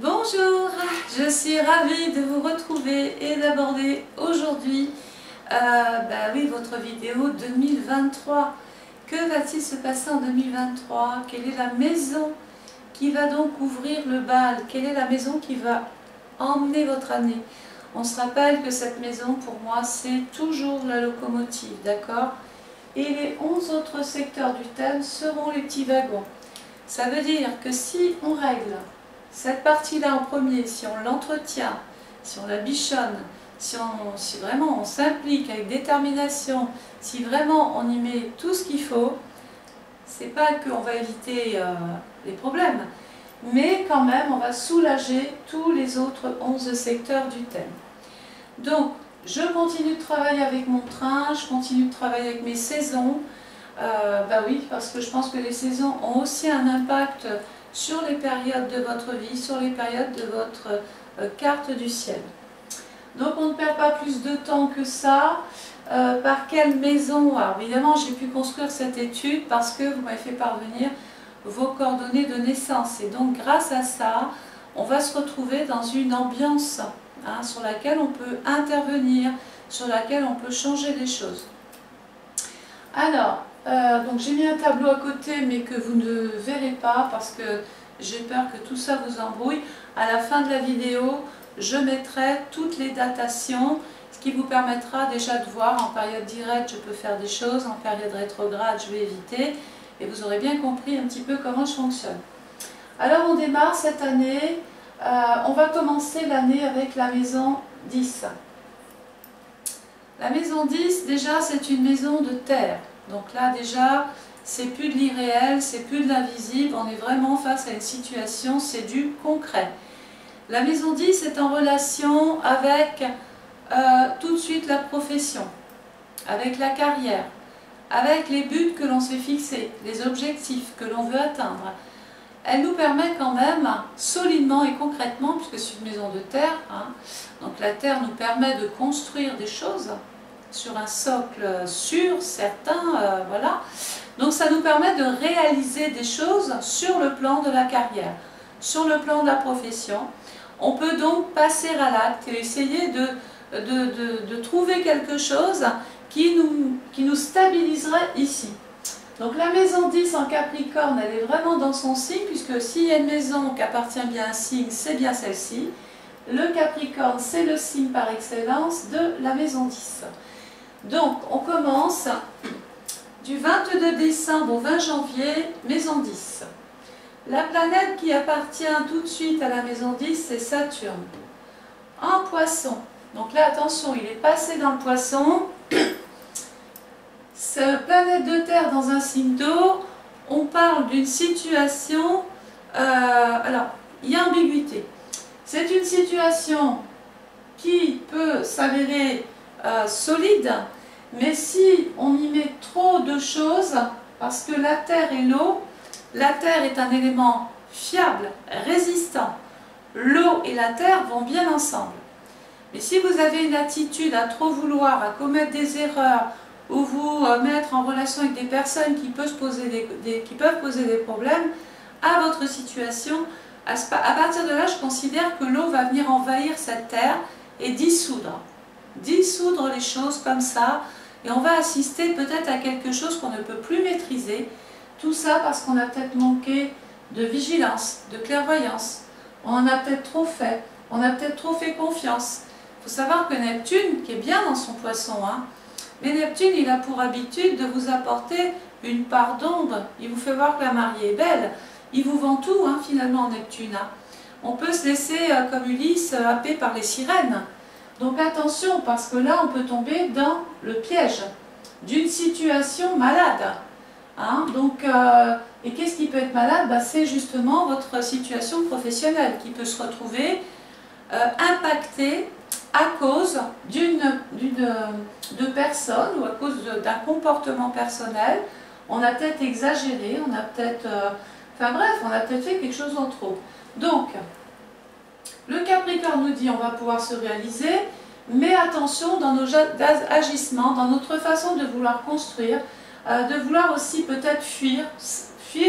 Bonjour, je suis ravie de vous retrouver et d'aborder aujourd'hui oui, votre vidéo 2023. Que va-t-il se passer en 2023? Quelle est la maison qui va donc ouvrir le bal? Quelle est la maison qui va emmener votre année? On se rappelle que cette maison, pour moi, c'est toujours la locomotive, d'accord? Et les 11 autres secteurs du thème seront les petits wagons. Ça veut dire que si on règle cette partie-là en premier, si on l'entretient, si on la bichonne, si vraiment on s'implique avec détermination, si vraiment on y met tout ce qu'il faut, c'est pas qu'on va éviter les problèmes, mais quand même on va soulager tous les autres 11 secteurs du thème. Donc, je continue de travailler avec mon train, je continue de travailler avec mes saisons. Oui, parce que je pense que les saisons ont aussi un impact sur les périodes de votre vie, sur les périodes de votre carte du ciel. Donc on ne perd pas plus de temps que ça. Par quelle maison? Alors évidemment j'ai pu construire cette étude parce que vous m'avez fait parvenir vos coordonnées de naissance. Et donc grâce à ça, on va se retrouver dans une ambiance sur laquelle on peut intervenir, sur laquelle on peut changer les choses. Alors, donc j'ai mis un tableau à côté mais que vous ne verrez pas parce que j'ai peur que tout ça vous embrouille. À la fin de la vidéo, je mettrai toutes les datations, ce qui vous permettra déjà de voir en période directe je peux faire des choses, en période rétrograde je vais éviter et vous aurez bien compris un petit peu comment je fonctionne. Alors on démarre cette année, on va commencer l'année avec la maison 10. La maison 10, déjà, c'est une maison de terre. Donc là, déjà, c'est plus de l'irréel, c'est plus de l'invisible. On est vraiment face à une situation, c'est du concret. La maison 10 est en relation avec tout de suite la profession, avec la carrière, avec les buts que l'on s'est fixés, les objectifs que l'on veut atteindre. Elle nous permet quand même, solidement et concrètement, puisque c'est une maison de terre, donc la terre nous permet de construire des choses sur un socle sûr, certain, voilà. Donc ça nous permet de réaliser des choses sur le plan de la carrière, sur le plan de la profession. On peut donc passer à l'acte et essayer de trouver quelque chose qui nous stabiliserait ici. Donc la maison 10 en Capricorne, elle est vraiment dans son signe, puisque s'il y a une maison qui appartient bien à un signe, c'est bien celle-ci. Le Capricorne, c'est le signe par excellence de la maison 10. Donc on commence du 22 décembre au 20 janvier, maison 10. La planète qui appartient tout de suite à la maison 10, c'est Saturne. En Poisson. Donc là, attention, il est passé dans le Poisson. Cette planète de terre dans un signe d'eau, on parle d'une situation, alors il y a ambiguïté. C'est une situation qui peut s'avérer solide, mais si on y met trop de choses, parce que la terre et l'eau, la terre est un élément fiable, résistant. L'eau et la terre vont bien ensemble. Mais si vous avez une attitude à trop vouloir, à commettre des erreurs, ou vous mettre en relation avec des personnes qui peuvent poser des problèmes à votre situation, à partir de là, je considère que l'eau va venir envahir cette terre et dissoudre les choses comme ça, et on va assister peut-être à quelque chose qu'on ne peut plus maîtriser, tout ça parce qu'on a peut-être manqué de vigilance, de clairvoyance, on en a peut-être trop fait, on a peut-être trop fait confiance. Il faut savoir que Neptune, qui est bien dans son Poisson, mais Neptune, il a pour habitude de vous apporter une part d'ombre. Il vous fait voir que la mariée est belle. Il vous vend tout, finalement, Neptune. On peut se laisser, comme Ulysse, happer par les sirènes. Donc attention, parce que là, on peut tomber dans le piège d'une situation malade. Et qu'est-ce qui peut être malade? C'est justement votre situation professionnelle qui peut se retrouver impactée à cause de personnes ou à cause d'un comportement personnel. On a peut-être exagéré, on a peut-être... on a peut-être fait quelque chose en trop. Donc, le Capricorne nous dit on va pouvoir se réaliser, mais attention dans nos agissements, dans notre façon de vouloir construire, de vouloir aussi peut-être fuir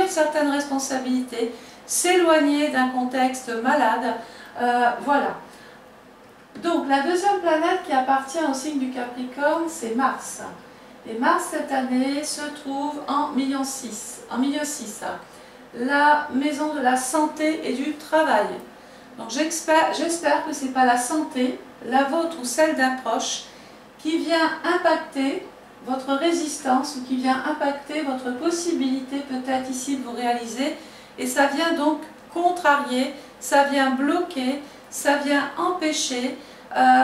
certaines responsabilités, s'éloigner d'un contexte malade. Voilà. Donc la deuxième planète qui appartient au signe du Capricorne, c'est Mars. Et Mars cette année se trouve en milieu 6, la maison de la santé et du travail. Donc j'espère que ce n'est pas la santé, la vôtre ou celle d'un proche, qui vient impacter votre résistance ou qui vient impacter votre possibilité peut-être ici de vous réaliser. Et ça vient donc contrarier, ça vient bloquer, ça vient empêcher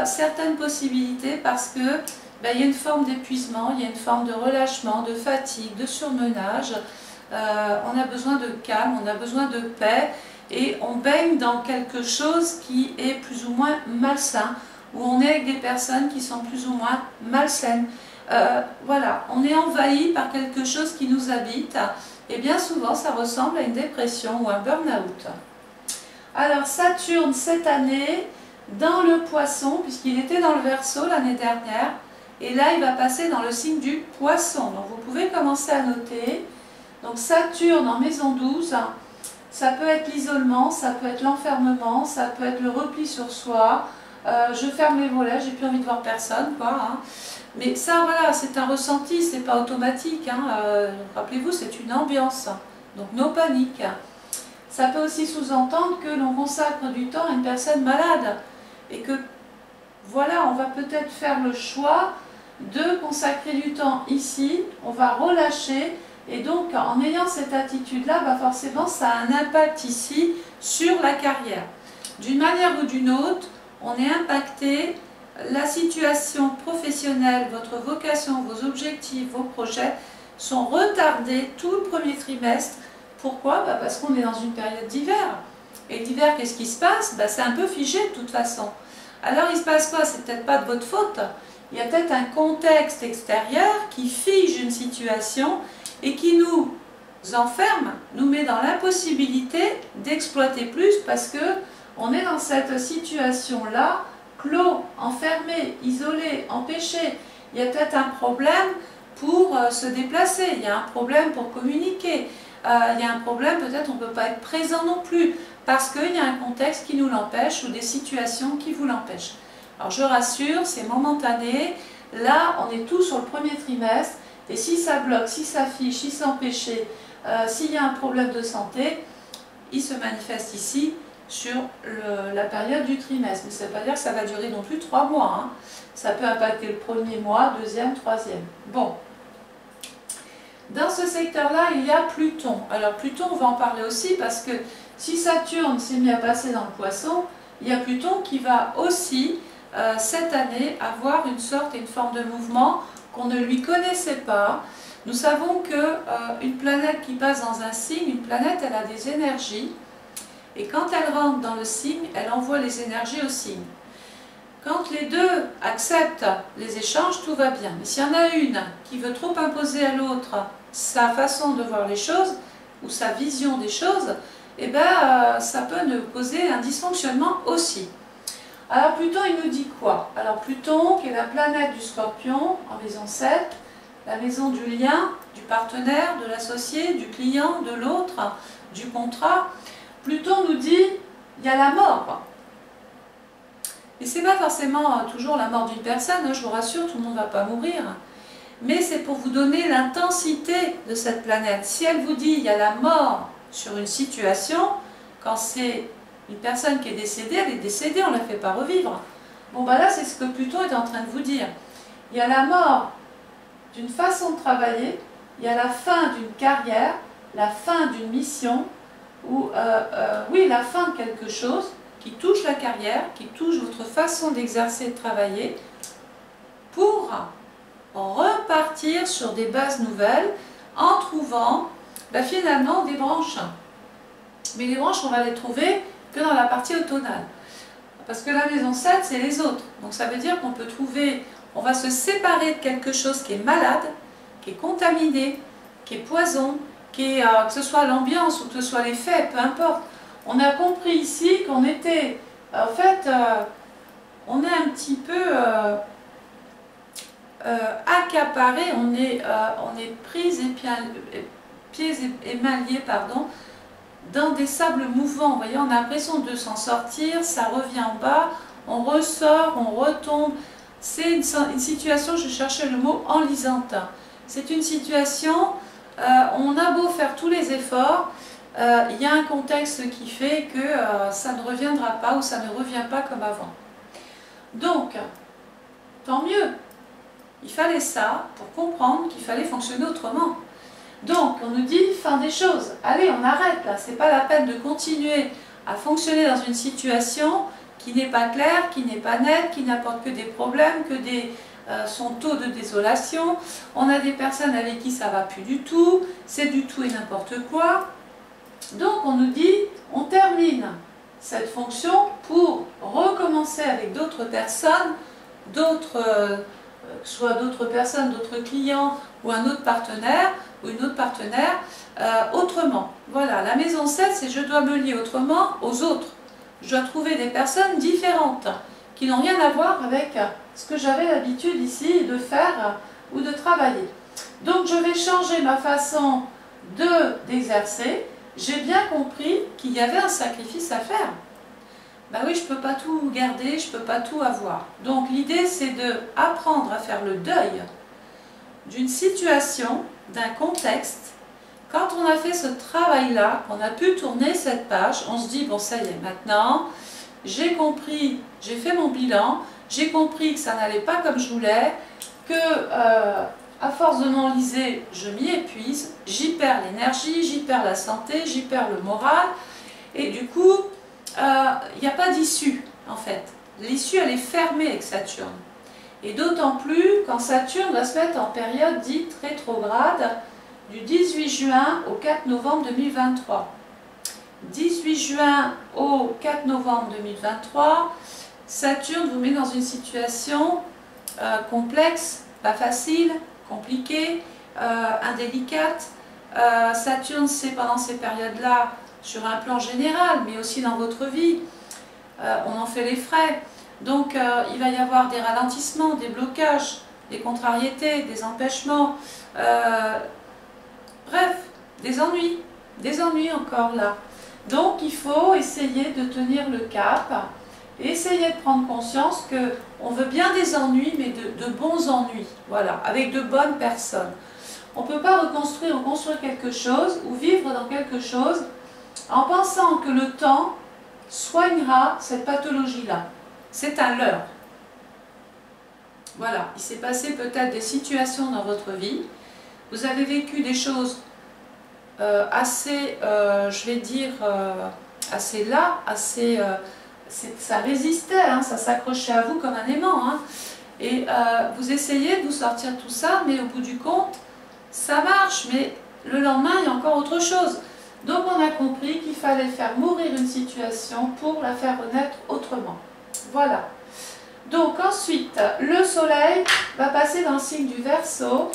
certaines possibilités parce que il y a une forme d'épuisement, il y a une forme de relâchement, de fatigue, de surmenage. On a besoin de calme, on a besoin de paix et on baigne dans quelque chose qui est plus ou moins malsain, où on est avec des personnes qui sont plus ou moins malsaines. Voilà, on est envahi par quelque chose qui nous habite et bien souvent ça ressemble à une dépression ou un burn-out. Alors Saturne cette année dans le Poisson, puisqu'il était dans le Verseau l'année dernière, et là il va passer dans le signe du Poisson. Donc vous pouvez commencer à noter. Donc Saturne en maison 12, ça peut être l'isolement, ça peut être l'enfermement, ça peut être le repli sur soi. Je ferme les volets, j'ai plus envie de voir personne, quoi. Hein. Mais ça, voilà, c'est un ressenti, c'est pas automatique. Hein. Rappelez-vous, c'est une ambiance. Donc, no panique. Ça peut aussi sous-entendre que l'on consacre du temps à une personne malade. Et que, voilà, on va peut-être faire le choix de consacrer du temps ici, on va relâcher. Et donc, en ayant cette attitude-là, forcément, ça a un impact ici sur la carrière. D'une manière ou d'une autre, on est impacté, la situation professionnelle, votre vocation, vos objectifs, vos projets sont retardés tout le premier trimestre. Pourquoi? Parce qu'on est dans une période d'hiver. Et l'hiver, qu'est-ce qui se passe? C'est un peu figé de toute façon. Alors il se passe quoi? C'est peut-être pas de votre faute. Il y a peut-être un contexte extérieur qui fige une situation et qui nous enferme, nous met dans l'impossibilité d'exploiter plus parce que on est dans cette situation-là, clos, enfermé, isolé, empêché. Il y a peut-être un problème pour se déplacer, il y a un problème pour communiquer, il y a un problème, peut-être on ne peut pas être présent non plus, parce qu'il y a un contexte qui nous l'empêche ou des situations qui vous l'empêchent. Alors je rassure, c'est momentané, là on est tous sur le premier trimestre, et si ça bloque, si ça fiche, si c'est empêché, s'il y a un problème de santé, il se manifeste ici, sur la période du trimestre. Mais ça ne veut pas dire que ça va durer non plus 3 mois. Hein. Ça peut impacter le premier mois, deuxième, troisième. Bon. Dans ce secteur-là, il y a Pluton. Alors Pluton, on va en parler aussi parce que si Saturne s'est mis à passer dans le Poisson, il y a Pluton qui va aussi, cette année, avoir une sorte et une forme de mouvement qu'on ne lui connaissait pas. Nous savons qu'une planète qui passe dans un signe, une planète, elle a des énergies. Et quand elle rentre dans le signe, elle envoie les énergies au signe. Quand les deux acceptent les échanges, tout va bien. Mais s'il y en a une qui veut trop imposer à l'autre sa façon de voir les choses, ou sa vision des choses, ça peut nous causer un dysfonctionnement aussi. Alors Pluton, il nous dit quoi? Alors Pluton, qui est la planète du Scorpion, en maison 7, la maison du lien, du partenaire, de l'associé, du client, de l'autre, du contrat, Pluton nous dit, il y a la mort. Et ce n'est pas forcément toujours la mort d'une personne, hein, je vous rassure, tout le monde ne va pas mourir. Mais c'est pour vous donner l'intensité de cette planète. Si elle vous dit, il y a la mort sur une situation, quand c'est une personne qui est décédée, elle est décédée, on ne la fait pas revivre. Bon, là, c'est ce que Pluton est en train de vous dire. Il y a la mort d'une façon de travailler, il y a la fin d'une carrière, la fin d'une mission, ou oui, la fin de quelque chose qui touche la carrière, qui touche votre façon d'exercer et de travailler, pour repartir sur des bases nouvelles en trouvant finalement des branches. Mais les branches, on va les trouver que dans la partie automnale. Parce que la maison 7, c'est les autres. Donc ça veut dire qu'on peut trouver, on va se séparer de quelque chose qui est malade, qui est contaminé, qui est poison, que ce soit l'ambiance ou que ce soit les faits, peu importe. On a compris ici qu'on était, en fait, on est un petit peu accaparé, on est pris pieds et mains liés, pardon, dans des sables mouvants. Vous voyez, on a l'impression de s'en sortir, ça revient en bas, on ressort, on retombe. C'est une situation, je cherchais le mot, enlisante. C'est une situation, on a beau faire tous les efforts, il y a un contexte qui fait que ça ne reviendra pas ou ça ne revient pas comme avant. Donc, tant mieux. Il fallait ça pour comprendre qu'il fallait fonctionner autrement. Donc, on nous dit fin des choses. Allez, on arrête là. C'est pas la peine de continuer à fonctionner dans une situation qui n'est pas claire, qui n'est pas nette, qui n'apporte que des problèmes, que son taux de désolation. On a des personnes avec qui ça va plus du tout. C'est du tout et n'importe quoi. Donc, on nous dit, on termine cette fonction pour recommencer avec d'autres personnes, soit d'autres personnes, d'autres clients ou un autre partenaire ou une autre partenaire autrement. Voilà, la maison 7, c'est je dois me lier autrement aux autres. Je dois trouver des personnes différentes qui n'ont rien à voir avec ce que j'avais l'habitude ici de faire ou de travailler. Donc je vais changer ma façon d'exercer. J'ai bien compris qu'il y avait un sacrifice à faire. Ben oui, je ne peux pas tout garder, je ne peux pas tout avoir. Donc l'idée, c'est d'apprendre à faire le deuil d'une situation, d'un contexte. Quand on a fait ce travail-là, qu'on a pu tourner cette page, on se dit, bon ça y est, maintenant, j'ai compris, j'ai fait mon bilan, j'ai compris que ça n'allait pas comme je voulais, que à force de m'enliser, je m'y épuise, j'y perds l'énergie, j'y perds la santé, j'y perds le moral, et du coup, il n'y a pas d'issue, en fait. L'issue, elle est fermée avec Saturne. Et d'autant plus quand Saturne va se mettre en période dite rétrograde du 18 juin au 4 novembre 2023. 18 juin au 4 novembre 2023, Saturne vous met dans une situation complexe, pas facile, compliquée, indélicate. Saturne, c'est pendant ces périodes-là, sur un plan général, mais aussi dans votre vie, on en fait les frais. Donc il va y avoir des ralentissements, des blocages, des contrariétés, des empêchements, bref, des ennuis encore là. Donc il faut essayer de tenir le cap, et essayer de prendre conscience qu'on veut bien des ennuis, mais de bons ennuis, voilà, avec de bonnes personnes. On ne peut pas reconstruire ou construire quelque chose, ou vivre dans quelque chose, en pensant que le temps soignera cette pathologie-là. C'est un leurre. Voilà, il s'est passé peut-être des situations dans votre vie, vous avez vécu des choses assez, je vais dire, assez là, assez, ça résistait, hein, ça s'accrochait à vous comme un aimant, hein, et vous essayez de vous sortir de tout ça, mais au bout du compte, ça marche, mais le lendemain, il y a encore autre chose. Donc on a compris qu'il fallait faire mourir une situation pour la faire renaître autrement. Voilà. Donc ensuite, le soleil va passer dans le signe du Verseau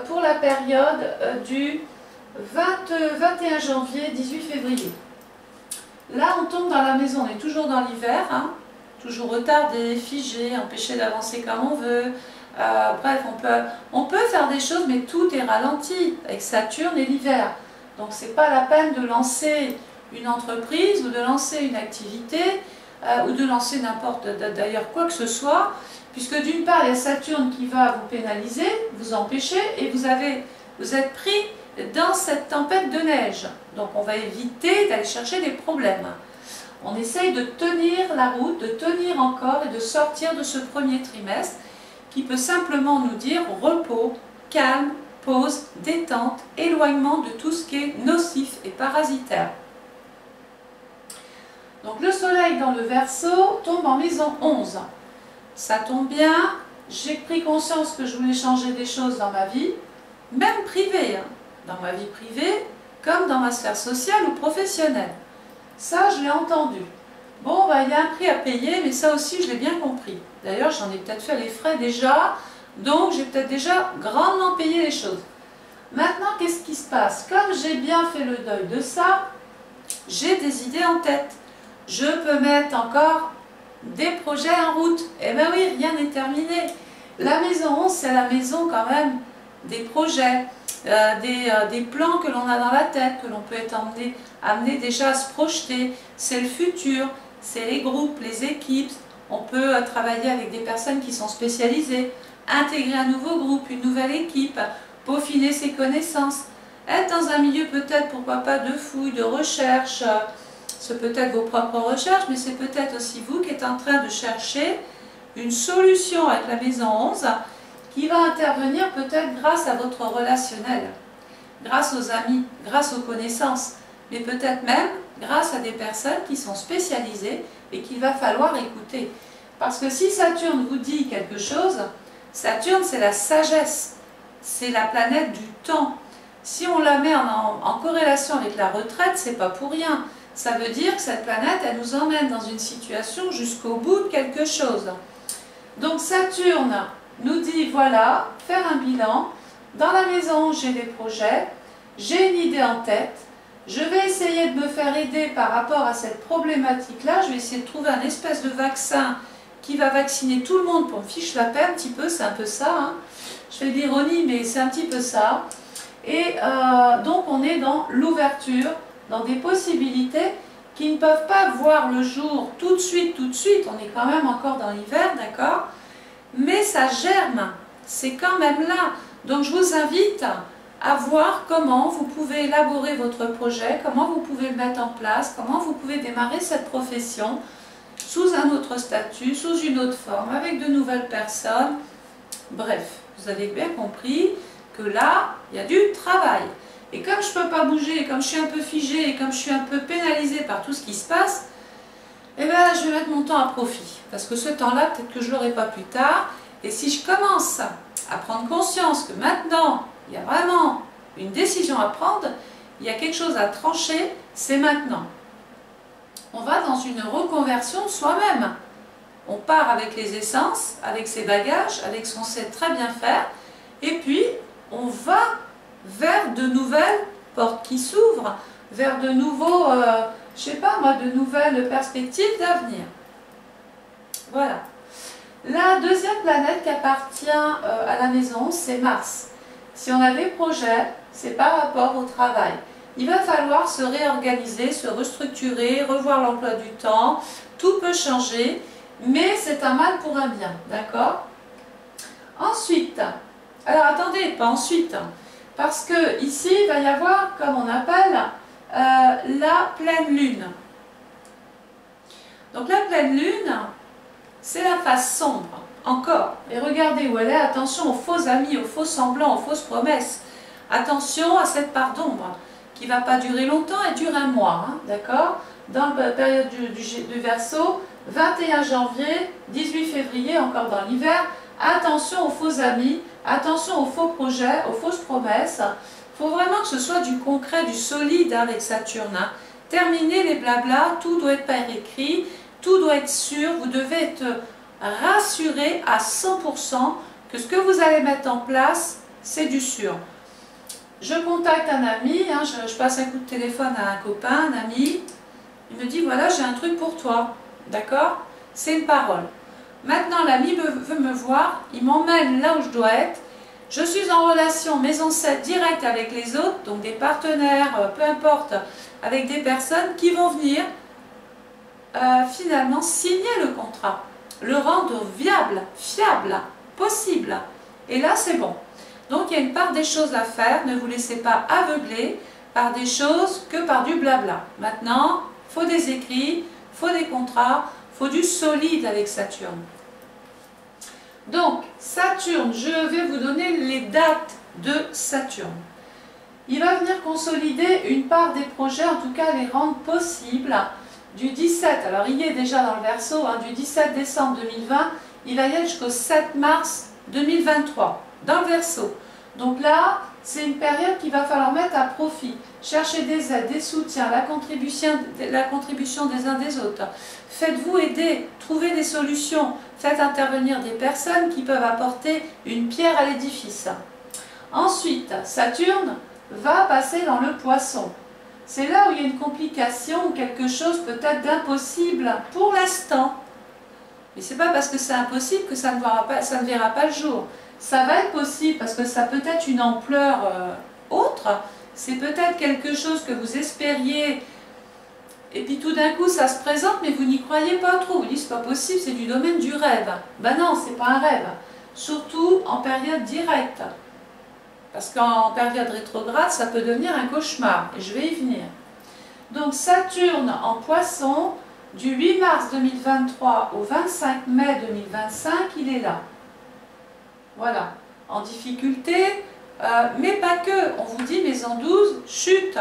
pour la période du 21 janvier, 18 février. Là, on tombe dans la maison, on est toujours dans l'hiver, hein, toujours retardé, figé, empêché d'avancer comme on veut. Bref, on peut faire des choses, mais tout est ralenti avec Saturne et l'hiver. Donc c'est pas la peine de lancer une entreprise ou de lancer une activité ou de lancer n'importe d'ailleurs quoi que ce soit, puisque d'une part il y a Saturne qui va vous pénaliser, vous empêcher, et vous êtes pris dans cette tempête de neige. Donc on va éviter d'aller chercher des problèmes. On essaye de tenir la route, de tenir encore et de sortir de ce premier trimestre qui peut simplement nous dire repos, calme, pause, détente, éloignement de tout ce qui est nocif et parasitaire. Donc le soleil dans le Verseau tombe en maison 11. Ça tombe bien, j'ai pris conscience que je voulais changer des choses dans ma vie, même privée, hein, dans ma vie privée, comme dans ma sphère sociale ou professionnelle. Ça, je l'ai entendu. Bon, bah, il y a un prix à payer, mais ça aussi, je l'ai bien compris. D'ailleurs, j'en ai peut-être fait les frais déjà, donc j'ai peut-être déjà grandement payé les choses. Maintenant, qu'est-ce qui se passe? Comme j'ai bien fait le deuil de ça, j'ai des idées en tête. Je peux mettre encore des projets en route. Eh bien oui, rien n'est terminé. La maison 11, c'est la maison quand même des projets. des plans que l'on a dans la tête, que l'on peut être amené déjà à se projeter. C'est le futur, c'est les groupes, les équipes. On peut travailler avec des personnes qui sont spécialisées, intégrer un nouveau groupe, une nouvelle équipe, peaufiner ses connaissances, être dans un milieu peut-être, pourquoi pas, de fouille, de recherche. C'est peut-être vos propres recherches, mais c'est peut-être aussi vous qui êtes en train de chercher une solution avec la maison 11 qui va intervenir peut-être grâce à votre relationnel, grâce aux amis, grâce aux connaissances, mais peut-être même grâce à des personnes qui sont spécialisées et qu'il va falloir écouter. Parce que si Saturne vous dit quelque chose, Saturne c'est la sagesse, c'est la planète du temps. Si on la met en corrélation avec la retraite, c'est pas pour rien. Ça veut dire que cette planète, elle nous emmène dans une situation jusqu'au bout de quelque chose. Donc Saturne nous dit, voilà, faire un bilan. Dans la maison, j'ai des projets, j'ai une idée en tête. Je vais essayer de me faire aider par rapport à cette problématique-là. Je vais essayer de trouver un espèce de vaccin qui va vacciner tout le monde pour me fiche la paix un petit peu. C'est un peu ça, hein. Je fais de l'ironie, mais c'est un petit peu ça. Et donc on est dans l'ouverture, dans des possibilités qui ne peuvent pas voir le jour tout de suite, on est quand même encore dans l'hiver, d'accord? Mais ça germe, c'est quand même là. Donc je vous invite à voir comment vous pouvez élaborer votre projet, comment vous pouvez le mettre en place, comment vous pouvez démarrer cette profession sous un autre statut, sous une autre forme, avec de nouvelles personnes. Bref, vous avez bien compris que là, il y a du travail. Et comme je ne peux pas bouger, comme je suis un peu figée, et comme je suis un peu pénalisée par tout ce qui se passe, eh bien, je vais mettre mon temps à profit. Parce que ce temps-là, peut-être que je ne l'aurai pas plus tard. Et si je commence à prendre conscience que maintenant, il y a vraiment une décision à prendre, il y a quelque chose à trancher, c'est maintenant. On va dans une reconversion soi-même. On part avec les essences, avec ses bagages, avec ce qu'on sait très bien faire, et puis on va vers de nouvelles portes qui s'ouvrent, vers de nouveaux, je sais pas moi, de nouvelles perspectives d'avenir. Voilà. La deuxième planète qui appartient à la maison, c'est Mars. Si on a des projets, c'est par rapport au travail. Il va falloir se réorganiser, se restructurer, revoir l'emploi du temps, tout peut changer, mais c'est un mal pour un bien, d'accord? Ensuite, alors attendez, pas ensuite, parce que ici, il va y avoir, comme on appelle, la pleine lune. Donc la pleine lune, c'est la face sombre, encore. Et regardez où elle est, attention aux faux amis, aux faux semblants, aux fausses promesses. Attention à cette part d'ombre, qui ne va pas durer longtemps, elle dure un mois, hein, d'accord? Dans la période du Verseau, 21 janvier, 18 février, encore dans l'hiver, attention aux faux amis, attention aux faux projets, aux fausses promesses. Il faut vraiment que ce soit du concret, du solide avec Saturne. Hein. Terminez les blablas, tout doit être par écrit, tout doit être sûr, vous devez être rassuré à 100% que ce que vous allez mettre en place, c'est du sûr. Je contacte un ami, hein, je passe un coup de téléphone à un copain, un ami, il me dit voilà j'ai un truc pour toi, d'accord? C'est une parole. Maintenant l'ami veut me voir, il m'emmène là où je dois être, je suis en relation maison 7 directe avec les autres, donc des partenaires, peu importe, avec des personnes qui vont venir finalement signer le contrat, le rendre viable, fiable, possible. Et là c'est bon. Donc il y a une part des choses à faire, ne vous laissez pas aveugler par des choses que par du blabla. Maintenant, il faut des écrits, il faut des contrats, il faut du solide avec Saturne. Donc, Saturne, je vais vous donner les dates de Saturne. Il va venir consolider une part des projets, en tout cas les rendre possibles, du 17, alors il est déjà dans le Verseau, hein, du 17 décembre 2020, il va y aller jusqu'au 7 mars 2023, dans le Verseau. Donc là, c'est une période qu'il va falloir mettre à profit. Cherchez des aides, des soutiens, la contribution des uns des autres. Faites-vous aider, trouvez des solutions, faites intervenir des personnes qui peuvent apporter une pierre à l'édifice. Ensuite, Saturne va passer dans le Poisson. C'est là où il y a une complication ou quelque chose peut-être d'impossible pour l'instant. Mais ce n'est pas parce que c'est impossible que ça ne verra pas le jour. Ça va être possible parce que ça peut être une ampleur autre, c'est peut-être quelque chose que vous espériez et puis tout d'un coup ça se présente mais vous n'y croyez pas trop, vous dites c'est pas possible, c'est du domaine du rêve. Ben non, c'est pas un rêve, surtout en période directe, parce qu'en période rétrograde ça peut devenir un cauchemar et je vais y venir. Donc Saturne en Poisson, du 8 mars 2023 au 25 mai 2025, il est là. Voilà, en difficulté, mais pas que. On vous dit maison 12, chute,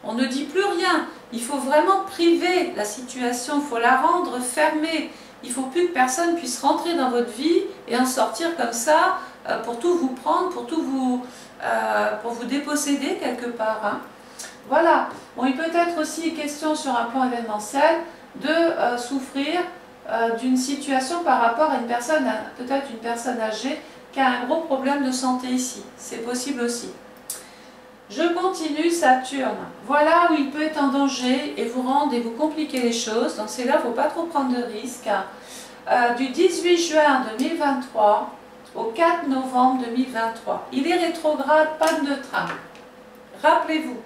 on ne dit plus rien. Il faut vraiment priver la situation, il faut la rendre fermée. Il ne faut plus que personne puisse rentrer dans votre vie et en sortir comme ça pour tout vous prendre, pour vous déposséder quelque part. Hein. Voilà. Bon, il peut être aussi question sur un plan événementiel de souffrir d'une situation par rapport à une personne, peut-être une personne âgée qui a un gros problème de santé ici. C'est possible aussi. Je continue, Saturne. Voilà où il peut être en danger et vous rendre et vous compliquer les choses. Donc c'est là, il ne faut pas trop prendre de risques. Du 18 juin 2023 au 4 novembre 2023. Il est rétrograde, panne de train. Rappelez-vous,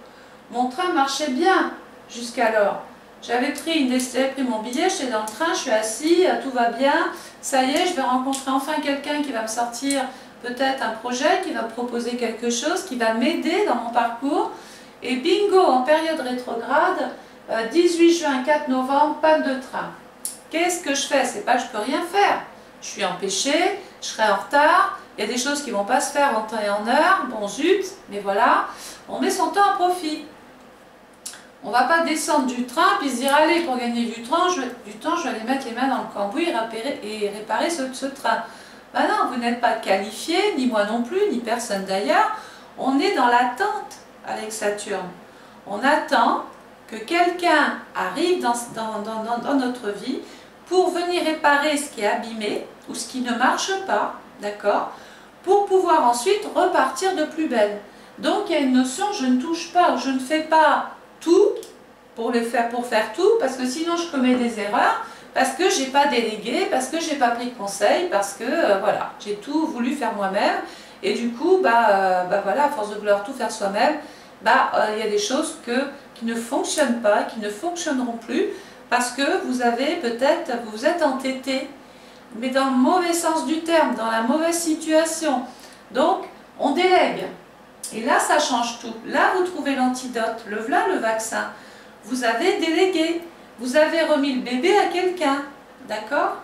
mon train marchait bien jusqu'alors. J'avais pris mon billet, j'étais dans le train, je suis assis, tout va bien. Ça y est, je vais rencontrer enfin quelqu'un qui va me sortir peut-être un projet, qui va me proposer quelque chose, qui va m'aider dans mon parcours. Et bingo, en période rétrograde, 18 juin, 4 novembre, panne de train. Qu'est-ce que je fais? C'est pas que je peux rien faire. Je suis empêchée, je serai en retard, il y a des choses qui ne vont pas se faire en temps et en heure. Bon zut, mais voilà, on met son temps à profit. On ne va pas descendre du train puis se dire allez, pour gagner du temps, je vais aller mettre les mains dans le cambouis et réparer ce train. Ben non, vous n'êtes pas qualifié, ni moi non plus, ni personne d'ailleurs. On est dans l'attente avec Saturne. On attend que quelqu'un arrive dans notre vie pour venir réparer ce qui est abîmé ou ce qui ne marche pas, d'accord, pour pouvoir ensuite repartir de plus belle. Donc il y a une notion, je ne touche pas ou je ne fais pas tout pour faire tout, parce que sinon je commets des erreurs, parce que j'ai pas délégué, parce que j'ai pas pris de conseil, parce que voilà, j'ai tout voulu faire moi-même, et du coup, voilà, à force de vouloir tout faire soi-même, y a des choses qui ne fonctionnent pas, qui ne fonctionneront plus, parce que vous vous êtes entêté, mais dans le mauvais sens du terme, dans la mauvaise situation. Donc, on délègue. Et là, ça change tout. Là, vous trouvez l'antidote, le vaccin. Vous avez délégué. Vous avez remis le bébé à quelqu'un. D'accord?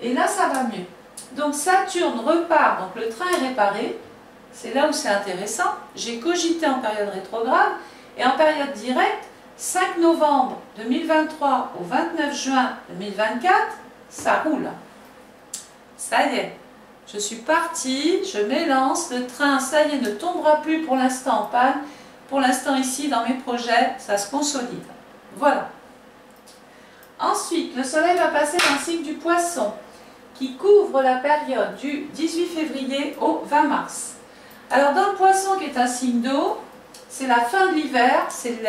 Et là, ça va mieux. Donc, Saturne repart. Donc, le train est réparé. C'est là où c'est intéressant. J'ai cogité en période rétrograde. Et en période directe, 5 novembre 2023 au 29 juin 2024, ça roule. Ça y est. Je suis partie, je m'élance, le train, ça y est, ne tombera plus pour l'instant en panne. Pour l'instant ici, dans mes projets, ça se consolide. Voilà. Ensuite, le soleil va passer dans le signe du Poisson, qui couvre la période du 18 février au 20 mars. Alors dans le Poisson, qui est un signe d'eau, c'est la fin de l'hiver, c'est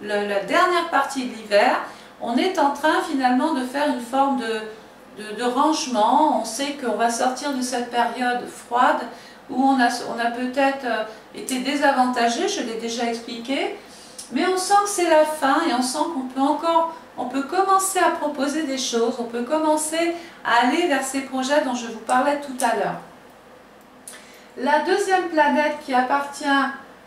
la dernière partie de l'hiver. On est en train finalement de faire une forme de rangement. On sait qu'on va sortir de cette période froide où on a peut-être été désavantagé, je l'ai déjà expliqué, mais on sent que c'est la fin et on sent qu'on peut commencer à proposer des choses, on peut commencer à aller vers ces projets dont je vous parlais tout à l'heure. La deuxième planète qui appartient,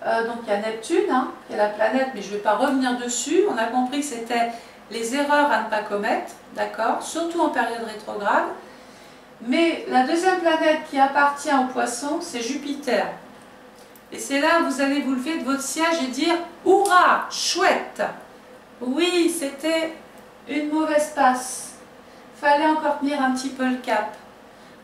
donc il y a Neptune, hein, qui est la planète, mais je ne vais pas revenir dessus, on a compris que c'était les erreurs à ne pas commettre, d'accord, surtout en période rétrograde. Mais la deuxième planète qui appartient au Poisson, c'est Jupiter. Et c'est là où vous allez vous lever de votre siège et dire « Hourra, chouette !» Oui, c'était une mauvaise passe. Fallait encore tenir un petit peu le cap.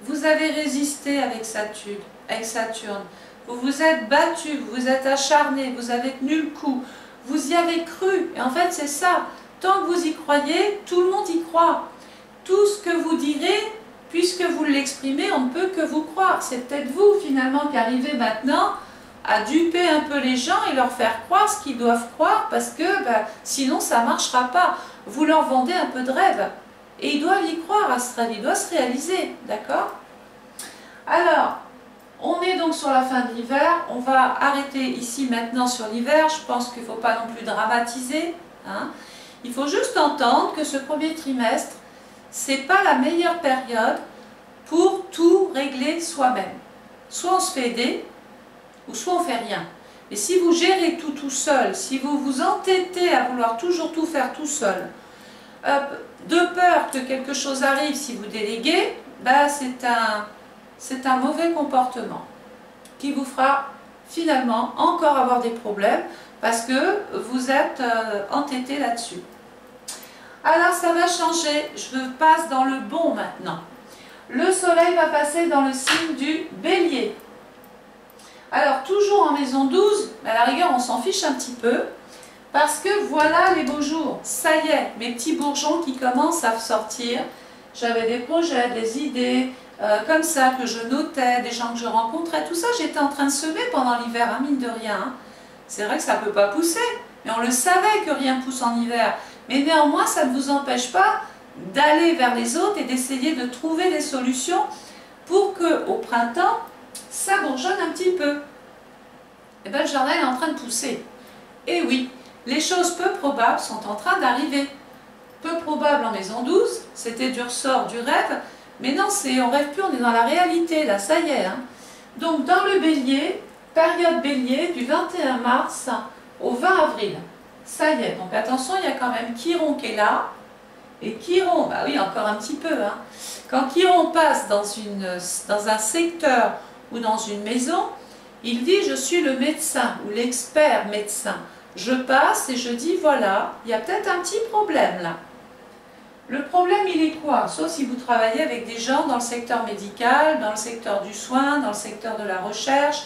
Vous avez résisté avec Saturne. Vous vous êtes battu, vous vous êtes acharné, vous avez tenu le coup. Vous y avez cru. Et en fait, c'est ça. Tant que vous y croyez, tout le monde y croit. Tout ce que vous direz, puisque vous l'exprimez, on ne peut que vous croire. C'est peut-être vous, finalement, qui arrivez maintenant à duper un peu les gens et leur faire croire ce qu'ils doivent croire, parce que sinon, ça ne marchera pas. Vous leur vendez un peu de rêve. Et ils doivent y croire à ce rêve, il doit se réaliser. D'accord? Alors, On est donc sur la fin de l'hiver. On va arrêter ici maintenant sur l'hiver. Je pense qu'il ne faut pas non plus dramatiser, hein. Il faut juste entendre que ce premier trimestre, ce n'est pas la meilleure période pour tout régler soi-même. Soit on se fait aider, ou soit on ne fait rien. Et si vous gérez tout seul, si vous vous entêtez à vouloir toujours tout faire tout seul, de peur que quelque chose arrive si vous déléguez, ben c'est un mauvais comportement qui vous fera finalement encore avoir des problèmes parce que vous êtes entêté là-dessus. Alors ça va changer, je passe dans le bon maintenant. Le soleil va passer dans le signe du bélier. Alors toujours en maison 12, à la rigueur on s'en fiche un petit peu, parce que voilà les beaux jours. Ça y est, mes petits bourgeons qui commencent à sortir. J'avais des projets, des idées, comme ça que je notais, des gens que je rencontrais, tout ça j'étais en train de semer pendant l'hiver, hein, mine de rien. Hein. C'est vrai que ça ne peut pas pousser, mais on le savait que rien pousse en hiver. Mais néanmoins, ça ne vous empêche pas d'aller vers les autres et d'essayer de trouver des solutions pour qu'au printemps, ça bourgeonne un petit peu. Et bien le jardin est en train de pousser. Et oui, les choses peu probables sont en train d'arriver. Peu probable en maison 12, c'était du ressort, du rêve, mais non, on rêve plus, on est dans la réalité, là, ça y est. Hein. Donc dans le bélier, période bélier, du 21 mars au 20 avril. Ça y est, donc attention, il y a quand même Chiron qui est là. Et Chiron, bah oui, encore un petit peu. Hein. Quand Chiron passe dans un secteur ou dans une maison, il dit « je suis le médecin » ou l'expert médecin. Je passe et je dis « voilà, il y a peut-être un petit problème là ». Le problème, il est quoi? Sauf si vous travaillez avec des gens dans le secteur médical, dans le secteur du soin, dans le secteur de la recherche.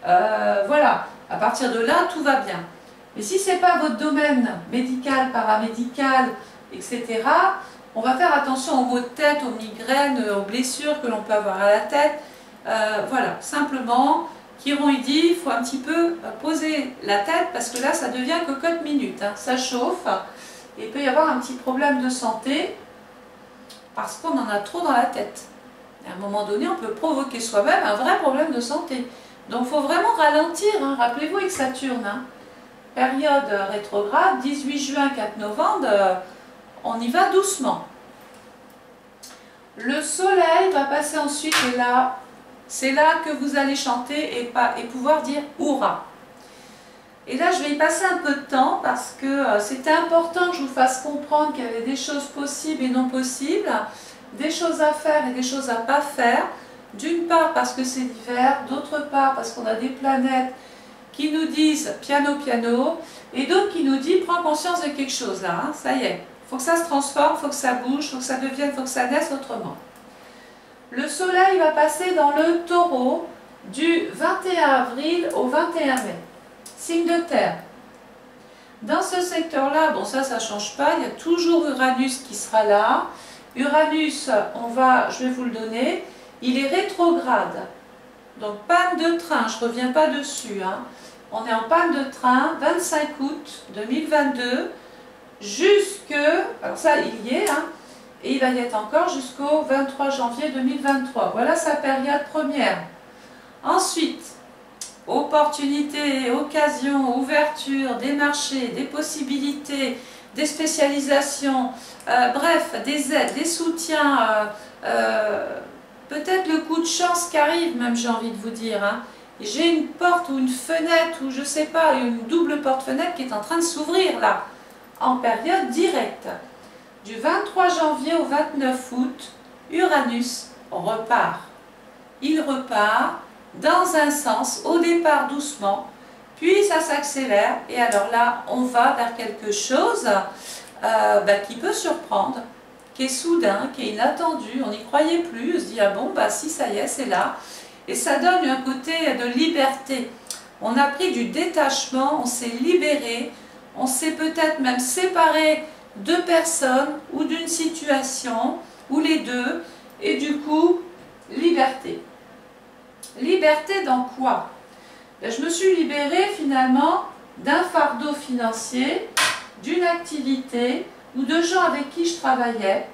Voilà, à partir de là, tout va bien. Mais si ce n'est pas votre domaine médical, paramédical, etc., on va faire attention aux maux de tête, aux migraines, aux blessures que l'on peut avoir à la tête. Voilà, simplement, Chiron il dit, il faut un petit peu poser la tête parce que là, ça devient cocotte minute. Hein. Ça chauffe et il peut y avoir un petit problème de santé parce qu'on en a trop dans la tête. À un moment donné, on peut provoquer soi-même un vrai problème de santé. Donc, il faut vraiment ralentir. Hein. Rappelez-vous avec Saturne. Hein. Période rétrograde, 18 juin, 4 novembre, on y va doucement. Le soleil va passer ensuite et là, c'est là que vous allez chanter et pouvoir dire « Hurrah ». Et là, je vais y passer un peu de temps parce que c'était important que je vous fasse comprendre qu'il y avait des choses possibles et non possibles, des choses à faire et des choses à ne pas faire. D'une part parce que c'est l'hiver, d'autre part parce qu'on a des planètes qui nous disent piano, piano, et d'autres qui nous disent prends conscience de quelque chose là, hein, ça y est, il faut que ça se transforme, il faut que ça bouge, il faut que ça devienne, il faut que ça naisse autrement. Le soleil va passer dans le taureau du 21 avril au 21 mai, signe de terre. Dans ce secteur-là, bon ça ne change pas, il y a toujours Uranus qui sera là. Uranus, je vais vous le donner, il est rétrograde. Donc panne de train, je ne reviens pas dessus. Hein. On est en panne de train, 25 août 2022, jusque, alors ça il y est, hein, et il va y être encore jusqu'au 23 janvier 2023. Voilà sa période première. Ensuite, opportunités, occasions, ouverture, des marchés, des possibilités, des spécialisations, bref, des aides, des soutiens, peut-être le coup de chance qui arrive, même j'ai envie de vous dire. Hein. J'ai une porte ou une fenêtre, ou je ne sais pas, une double porte-fenêtre qui est en train de s'ouvrir là, en période directe. Du 23 janvier au 29 août, Uranus repart. Il repart dans un sens, au départ doucement, puis ça s'accélère, et alors là, on va vers quelque chose qui peut surprendre, qui est soudain, qui est inattendu, on n'y croyait plus, on se dit ah bon, bah si ça y est, c'est là. Et ça donne un côté de liberté. On a pris du détachement, on s'est libéré, on s'est peut-être même séparé de personnes ou d'une situation, ou les deux, et du coup, liberté. Liberté dans quoi? Ben, je me suis libérée finalement d'un fardeau financier, d'une activité, ou de gens avec qui je travaillais.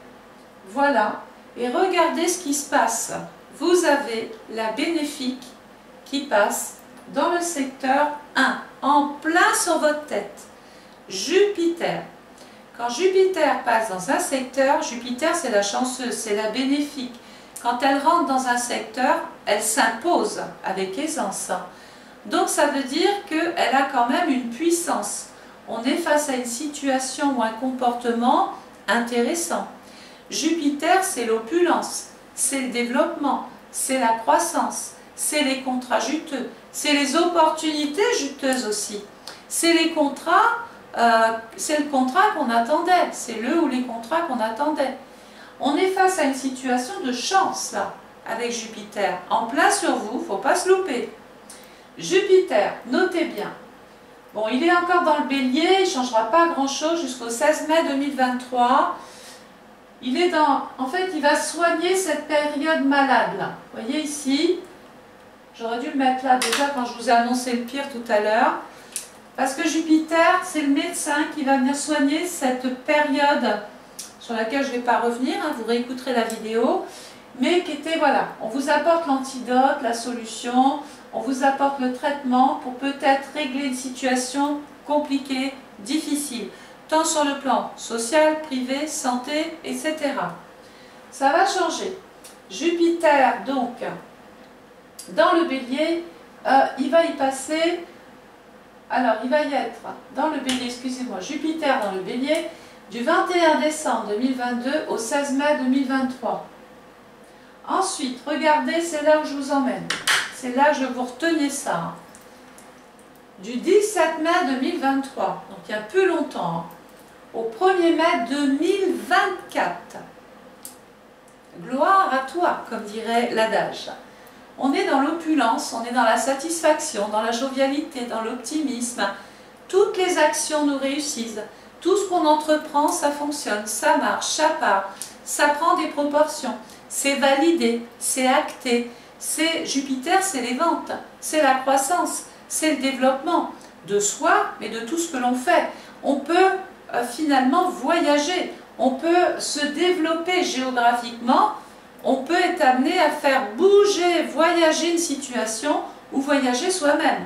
Voilà. Et regardez ce qui se passe. Vous avez la bénéfique qui passe dans le secteur 1, en plein sur votre tête. Jupiter. Quand Jupiter passe dans un secteur, Jupiter c'est la chanceuse, c'est la bénéfique. Quand elle rentre dans un secteur, elle s'impose avec aisance. Donc ça veut dire qu'elle a quand même une puissance. On est face à une situation ou un comportement intéressant. Jupiter, c'est l'opulence, c'est le développement, c'est la croissance, c'est les contrats juteux, c'est les opportunités juteuses aussi. C'est les contrats, c'est le contrat qu'on attendait, c'est le ou les contrats qu'on attendait. On est face à une situation de chance là, avec Jupiter. En plein sur vous, il ne faut pas se louper. Jupiter, notez bien. Bon, il est encore dans le bélier, il ne changera pas grand-chose jusqu'au 16 mai 2023. Il est dans... En fait, il va soigner cette période malade là. Vous voyez ici, j'aurais dû le mettre là déjà quand je vous ai annoncé le pire tout à l'heure. Parce que Jupiter, c'est le médecin qui va venir soigner cette période sur laquelle je ne vais pas revenir, hein, vous réécouterez la vidéo, mais qui était, voilà, on vous apporte l'antidote, la solution, on vous apporte le traitement pour peut-être régler une situation compliquée, difficile, tant sur le plan social, privé, santé, etc. Ça va changer. Jupiter, donc, dans le bélier, il va y passer, alors il va y être dans le bélier, excusez-moi, Jupiter dans le bélier, du 21 décembre 2022 au 16 mai 2023. Ensuite, regardez, c'est là où je vous emmène. C'est là que je vous reteniez ça. Hein. Du 17 mai 2023, donc il y a plus longtemps, hein, au 1er mai 2024. Gloire à toi, comme dirait l'adage. On est dans l'opulence, on est dans la satisfaction, dans la jovialité, dans l'optimisme. Toutes les actions nous réussissent. Tout ce qu'on entreprend, ça fonctionne, ça marche, ça part, ça prend des proportions. C'est validé, c'est acté. C'est Jupiter, c'est les ventes, c'est la croissance, c'est le développement de soi, mais de tout ce que l'on fait. On peut finalement voyager, on peut se développer géographiquement, on peut être amené à faire bouger, voyager une situation ou voyager soi-même.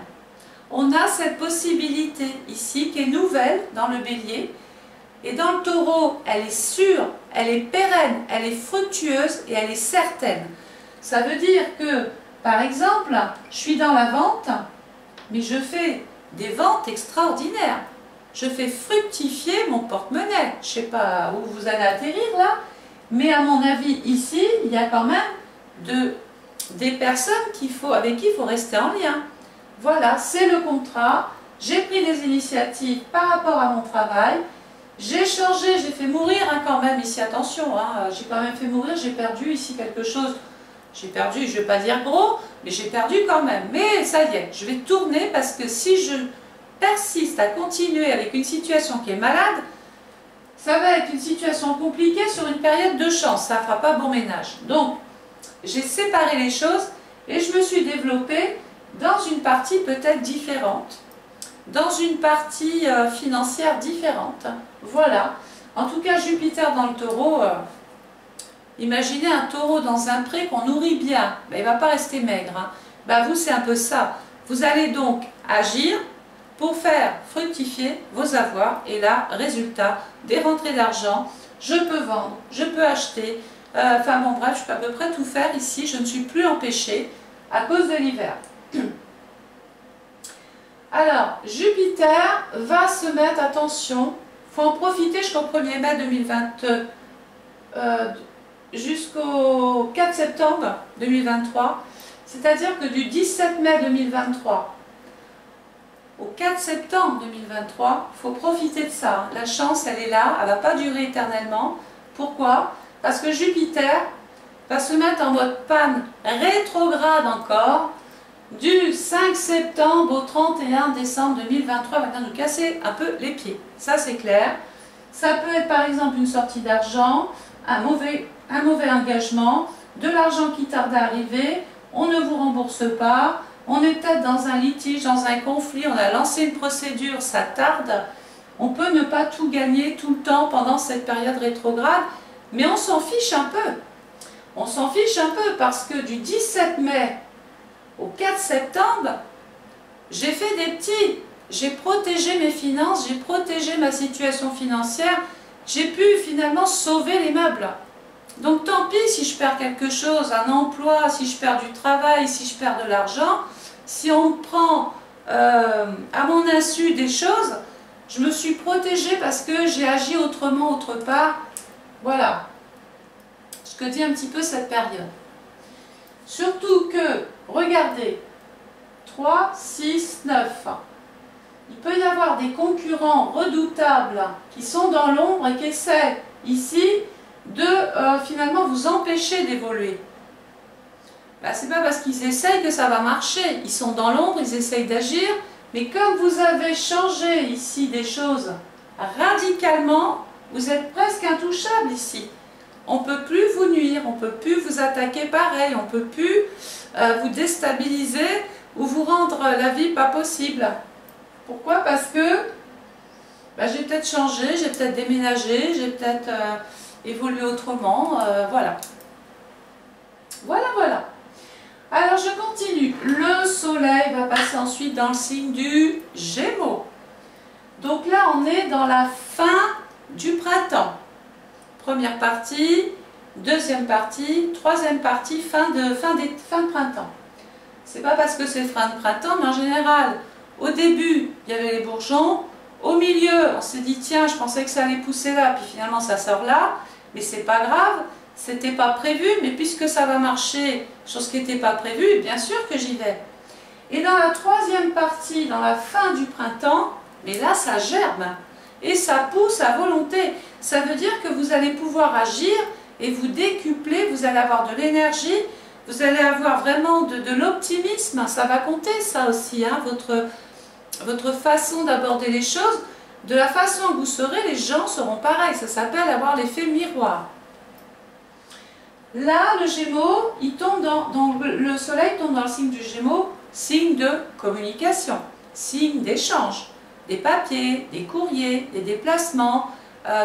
On a cette possibilité ici qui est nouvelle dans le bélier. Et dans le taureau, elle est sûre, elle est pérenne, elle est fructueuse et elle est certaine. Ça veut dire que, par exemple, je suis dans la vente, mais je fais des ventes extraordinaires. Je fais fructifier mon porte-monnaie. Je ne sais pas où vous allez atterrir là, mais à mon avis, ici, il y a quand même des personnes avec qui il faut rester en lien. Voilà, c'est le contrat. J'ai pris des initiatives par rapport à mon travail. J'ai changé, j'ai fait mourir hein, quand même ici, attention, hein, j'ai quand même fait mourir, j'ai perdu ici quelque chose. J'ai perdu, je ne vais pas dire gros, mais j'ai perdu quand même. Mais ça y est, je vais tourner parce que si je persiste à continuer avec une situation qui est malade, ça va être une situation compliquée sur une période de chance, ça ne fera pas bon ménage. Donc, j'ai séparé les choses et je me suis développée dans une partie peut-être différente, dans une partie financière différente. Voilà. En tout cas, Jupiter dans le taureau, imaginez un taureau dans un pré qu'on nourrit bien, ben, il ne va pas rester maigre. Hein. Ben, vous, c'est un peu ça. Vous allez donc agir pour faire fructifier vos avoirs et là, résultat, des rentrées d'argent, je peux vendre, je peux acheter, enfin bon bref, je peux à peu près tout faire ici, je ne suis plus empêchée à cause de l'hiver. Alors, Jupiter va se mettre, attention, il faut en profiter jusqu'au 1er mai 2020, jusqu'au 4 septembre 2023, c'est-à-dire que du 17 mai 2023 au 4 septembre 2023, il faut profiter de ça. La chance, elle est là, elle ne va pas durer éternellement. Pourquoi? Parce que Jupiter va se mettre en mode panne rétrograde encore, du 5 septembre au 31 décembre 2023, va nous casser un peu les pieds. Ça, c'est clair. Ça peut être par exemple une sortie d'argent, un mauvais engagement, de l'argent qui tarde à arriver, on ne vous rembourse pas, on est peut-être dans un litige, dans un conflit, on a lancé une procédure, ça tarde. On peut ne pas tout gagner tout le temps pendant cette période rétrograde, mais on s'en fiche un peu. On s'en fiche un peu parce que du 17 mai au 4 septembre, j'ai fait des petits. J'ai protégé mes finances, j'ai protégé ma situation financière, j'ai pu finalement sauver les meubles. Donc tant pis si je perds quelque chose, un emploi, si je perds du travail, si je perds de l'argent, si on prend à mon insu des choses, je me suis protégée parce que j'ai agi autrement autre part. Voilà ce que dit un petit peu cette période. Surtout que, regardez, 3, 6, 9. Il peut y avoir des concurrents redoutables qui sont dans l'ombre et qui essaient ici de finalement vous empêcher d'évoluer. Ben, c'est pas parce qu'ils essayent que ça va marcher. Ils sont dans l'ombre, ils essayent d'agir, mais comme vous avez changé ici des choses radicalement, vous êtes presque intouchable ici. On ne peut plus vous nuire, on ne peut plus vous attaquer pareil, on ne peut plus vous déstabiliser ou vous rendre la vie pas possible. Pourquoi? Parce que ben, j'ai peut-être changé, j'ai peut-être déménagé, j'ai peut-être évolué autrement, voilà. Voilà. Alors je continue. Le soleil va passer ensuite dans le signe du Gémeaux. Donc là on est dans la fin du printemps. Première partie, deuxième partie, troisième partie, fin de printemps. C'est pas parce que c'est fin de printemps, mais en général, au début, il y avait les bourgeons. Au milieu, on s'est dit, tiens, je pensais que ça allait pousser là, puis finalement ça sort là. Mais c'est pas grave, c'était pas prévu, mais puisque ça va marcher, chose qui n'était pas prévue, bien sûr que j'y vais. Et dans la troisième partie, dans la fin du printemps, mais là ça germe. Et ça pousse à volonté. Ça veut dire que vous allez pouvoir agir et vous décupler, vous allez avoir de l'énergie, vous allez avoir vraiment de l'optimisme. Ça va compter ça aussi, hein, votre façon d'aborder les choses. De la façon que vous serez, les gens seront pareils. Ça s'appelle avoir l'effet miroir. Là, le Gémeaux, il tombe le soleil tombe dans le signe du Gémeaux, signe de communication, signe d'échange. Des papiers, des courriers, des déplacements,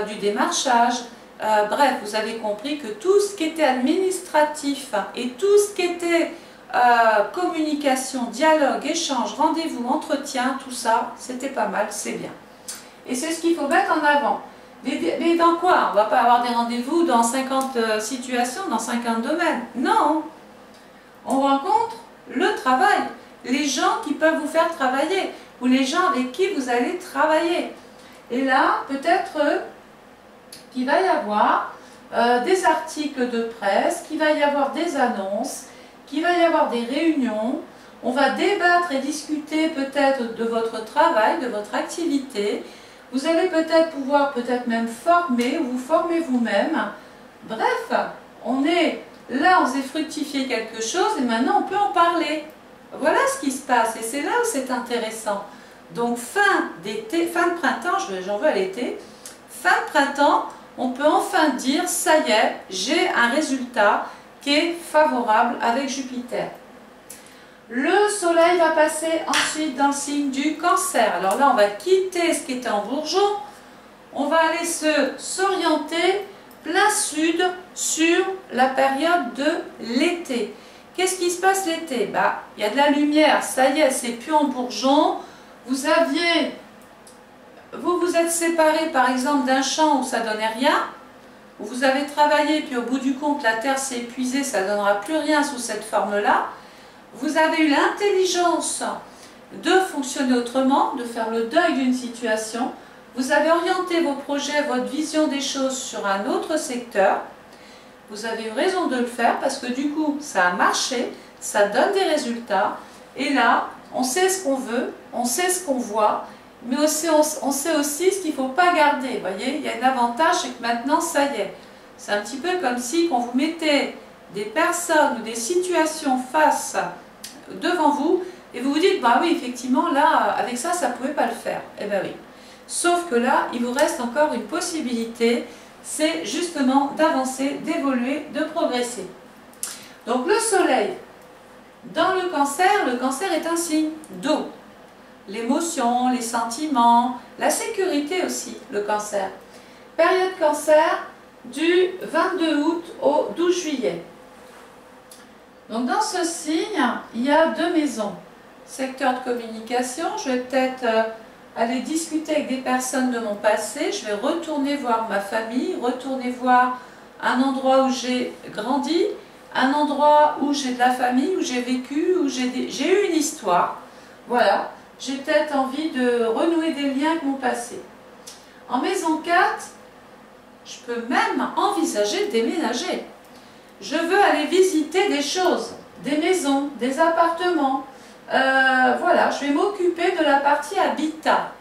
du démarchage. Bref, vous avez compris que tout ce qui était administratif et tout ce qui était communication, dialogue, échange, rendez-vous, entretien, tout ça, c'était pas mal, c'est bien. Et c'est ce qu'il faut mettre en avant. Mais dans quoi? On ne va pas avoir des rendez-vous dans 50 situations, dans 50 domaines. Non! On rencontre le travail, les gens qui peuvent vous faire travailler, ou les gens avec qui vous allez travailler. Et là, peut-être qu'il va y avoir des articles de presse, qu'il va y avoir des annonces, qu'il va y avoir des réunions. On va débattre et discuter peut-être de votre travail, de votre activité. Vous allez peut-être pouvoir, peut-être même former, ou vous former vous-même. Bref, on est là, on s'est fructifié quelque chose et maintenant on peut en parler. Voilà ce qui se passe et c'est là où c'est intéressant. Donc fin d'été, fin de printemps, j'en veux à l'été, fin de printemps, on peut enfin dire, ça y est, j'ai un résultat qui est favorable avec Jupiter. Le soleil va passer ensuite dans le signe du Cancer. Alors là, on va quitter ce qui était en bourgeon, on va aller s'orienter plein sud sur la période de l'été. Qu'est-ce qui se passe l'été? Bah, il y a de la lumière, ça y est, c'est plus en bourgeon. Vous vous êtes séparés par exemple d'un champ où ça ne donnait rien, où vous avez travaillé, puis au bout du compte la terre s'est épuisée, ça ne donnera plus rien sous cette forme-là. Vous avez eu l'intelligence de fonctionner autrement, de faire le deuil d'une situation. Vous avez orienté vos projets, votre vision des choses sur un autre secteur. Vous avez eu raison de le faire parce que du coup, ça a marché, ça donne des résultats. Et là, on sait ce qu'on veut, on sait ce qu'on voit, mais aussi, on sait aussi ce qu'il ne faut pas garder. Vous voyez, il y a un avantage, c'est que maintenant, ça y est. C'est un petit peu comme si quand vous mettez des personnes ou des situations face devant vous, et vous vous dites, bah oui, effectivement, là, avec ça, ça ne pouvait pas le faire. Eh bien oui. Sauf que là, il vous reste encore une possibilité, c'est justement d'avancer, d'évoluer, de progresser. Donc le soleil, dans le cancer est un signe d'eau. L'émotion, les sentiments, la sécurité aussi, le cancer. Période cancer du 22 août au 12 juillet. Donc dans ce signe, il y a deux maisons. Secteur de communication, je vais peut-être aller discuter avec des personnes de mon passé, je vais retourner voir ma famille, retourner voir un endroit où j'ai grandi, un endroit où j'ai de la famille, où j'ai vécu, où j'ai eu une histoire. Voilà, j'ai peut-être envie de renouer des liens avec mon passé. En maison 4, je peux même envisager de déménager. Je veux aller visiter des choses, des maisons, des appartements. Voilà, je vais m'occuper de la partie habitat.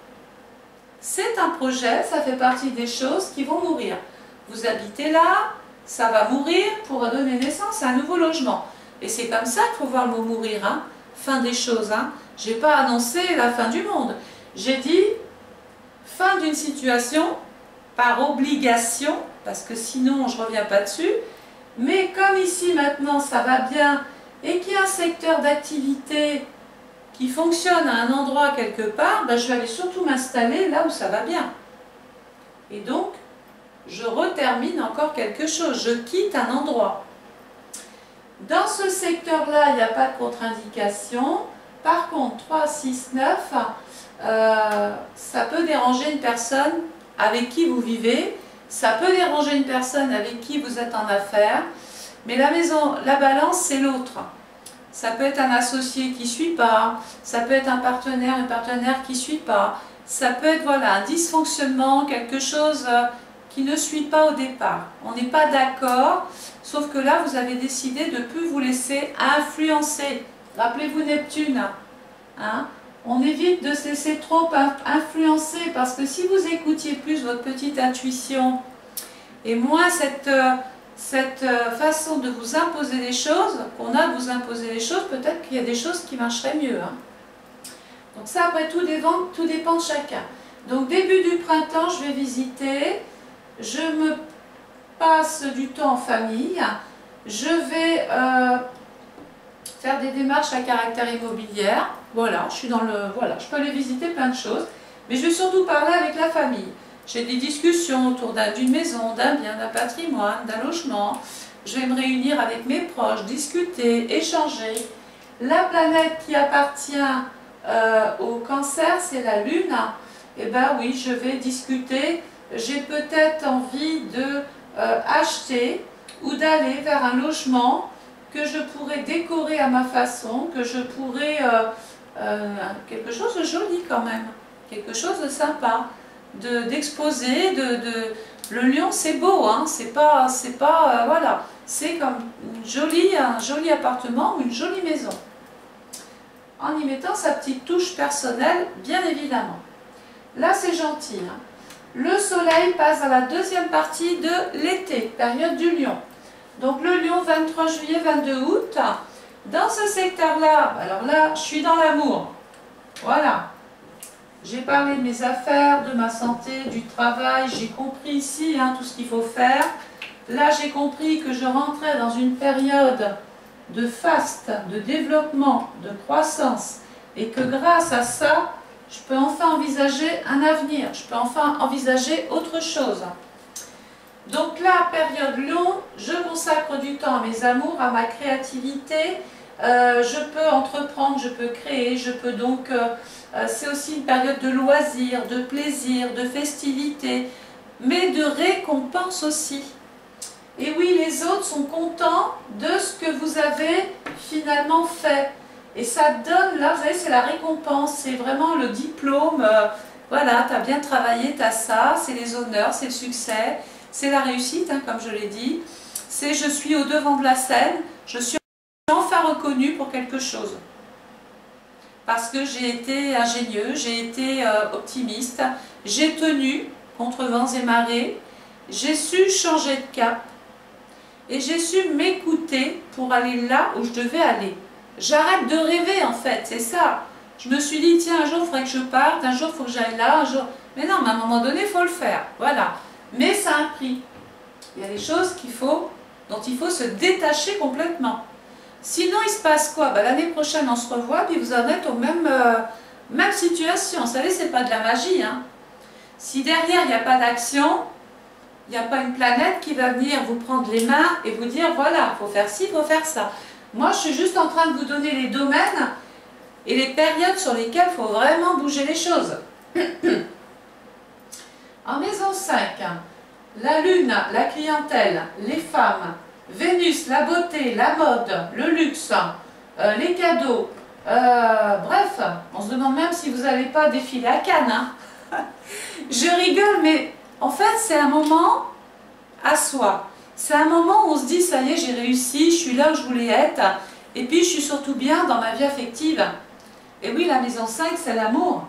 C'est un projet, ça fait partie des choses qui vont mourir. Vous habitez là, ça va mourir pour donner naissance à un nouveau logement. Et c'est comme ça qu'il faut voir le mot mourir, hein. Fin des choses. Hein. Je n'ai pas annoncé la fin du monde. J'ai dit fin d'une situation par obligation, parce que sinon je ne reviens pas dessus. Mais comme ici maintenant ça va bien et qu'il y a un secteur d'activité qui fonctionne à un endroit quelque part, ben je vais aller surtout m'installer là où ça va bien. Et donc, je retermine encore quelque chose, je quitte un endroit. Dans ce secteur-là, il n'y a pas de contre-indication. Par contre, 3, 6, 9, ça peut déranger une personne avec qui vous vivez, ça peut déranger une personne avec qui vous êtes en affaires, mais la balance, c'est l'autre. Ça peut être un associé qui ne suit pas, ça peut être un partenaire qui ne suit pas, ça peut être voilà, un dysfonctionnement, quelque chose qui ne suit pas au départ. On n'est pas d'accord, sauf que là, vous avez décidé de ne plus vous laisser influencer. Rappelez-vous Neptune. Hein? On évite de se laisser trop influencer, parce que si vous écoutiez plus votre petite intuition, et moins cette façon de vous imposer les choses, qu'on a de vous imposer les choses, peut-être qu'il y a des choses qui marcheraient mieux. Hein. Donc ça, après, tout dépend de chacun. Donc début du printemps, je vais visiter, je me passe du temps en famille, je vais faire des démarches à caractère immobilier. Voilà, je peux aller visiter plein de choses, mais je vais surtout parler avec la famille. J'ai des discussions autour d'une maison, d'un bien, d'un patrimoine, d'un logement. Je vais me réunir avec mes proches, discuter, échanger. La planète qui appartient au cancer, c'est la Lune. Eh bien oui, je vais discuter. J'ai peut-être envie de acheter ou d'aller vers un logement que je pourrais décorer à ma façon, que je pourrais... quelque chose de joli quand même, quelque chose de sympa. D'exposer, le lion c'est beau, hein, c'est pas voilà, c'est comme un joli appartement ou une jolie maison, en y mettant sa petite touche personnelle, bien évidemment. Là c'est gentil, hein. Le soleil passe à la deuxième partie de l'été, période du lion. Donc le lion 23 juillet, 22 août, dans ce secteur-là, alors là je suis dans l'amour, voilà. J'ai parlé de mes affaires, de ma santé, du travail, j'ai compris ici hein, tout ce qu'il faut faire. Là, j'ai compris que je rentrais dans une période de faste, de développement, de croissance, et que grâce à ça, je peux enfin envisager un avenir, je peux enfin envisager autre chose. Donc là, période longue, je consacre du temps à mes amours, à ma créativité, je peux entreprendre, je peux créer, je peux donc... c'est aussi une période de loisirs, de plaisir, de festivité, mais de récompense aussi. Et oui, les autres sont contents de ce que vous avez finalement fait. Et ça donne, là, vous savez, c'est la récompense, c'est vraiment le diplôme. Voilà, tu as bien travaillé, tu as ça, c'est les honneurs, c'est le succès, c'est la réussite, hein, comme je l'ai dit. C'est je suis au devant de la scène, je suis enfin reconnue pour quelque chose. Parce que j'ai été ingénieux, j'ai été optimiste, j'ai tenu contre vents et marées, j'ai su changer de cap et j'ai su m'écouter pour aller là où je devais aller. J'arrête de rêver en fait, c'est ça. Je me suis dit, tiens, un jour il faudrait que je parte, un jour il faut que j'aille là, un jour... Mais non, mais à un moment donné, il faut le faire, voilà. Mais ça a un prix. Il y a des choses dont il faut se détacher complètement. Sinon, il se passe quoi? Ben, l'année prochaine, on se revoit, puis vous en êtes aux même situation. Vous savez, c'est pas de la magie. Hein. Si derrière, il n'y a pas d'action, il n'y a pas une planète qui va venir vous prendre les mains et vous dire, voilà, il faut faire ci, il faut faire ça. Moi, je suis juste en train de vous donner les domaines et les périodes sur lesquelles il faut vraiment bouger les choses. En maison 5, la lune, la clientèle, les femmes, Vénus, la beauté, la mode, le luxe, les cadeaux. Bref, on se demande même si vous n'allez pas défiler à Cannes. Hein. Je rigole, mais en fait, c'est un moment à soi. C'est un moment où on se dit, ça y est, j'ai réussi, je suis là où je voulais être, et puis je suis surtout bien dans ma vie affective. Et oui, la maison 5, c'est l'amour.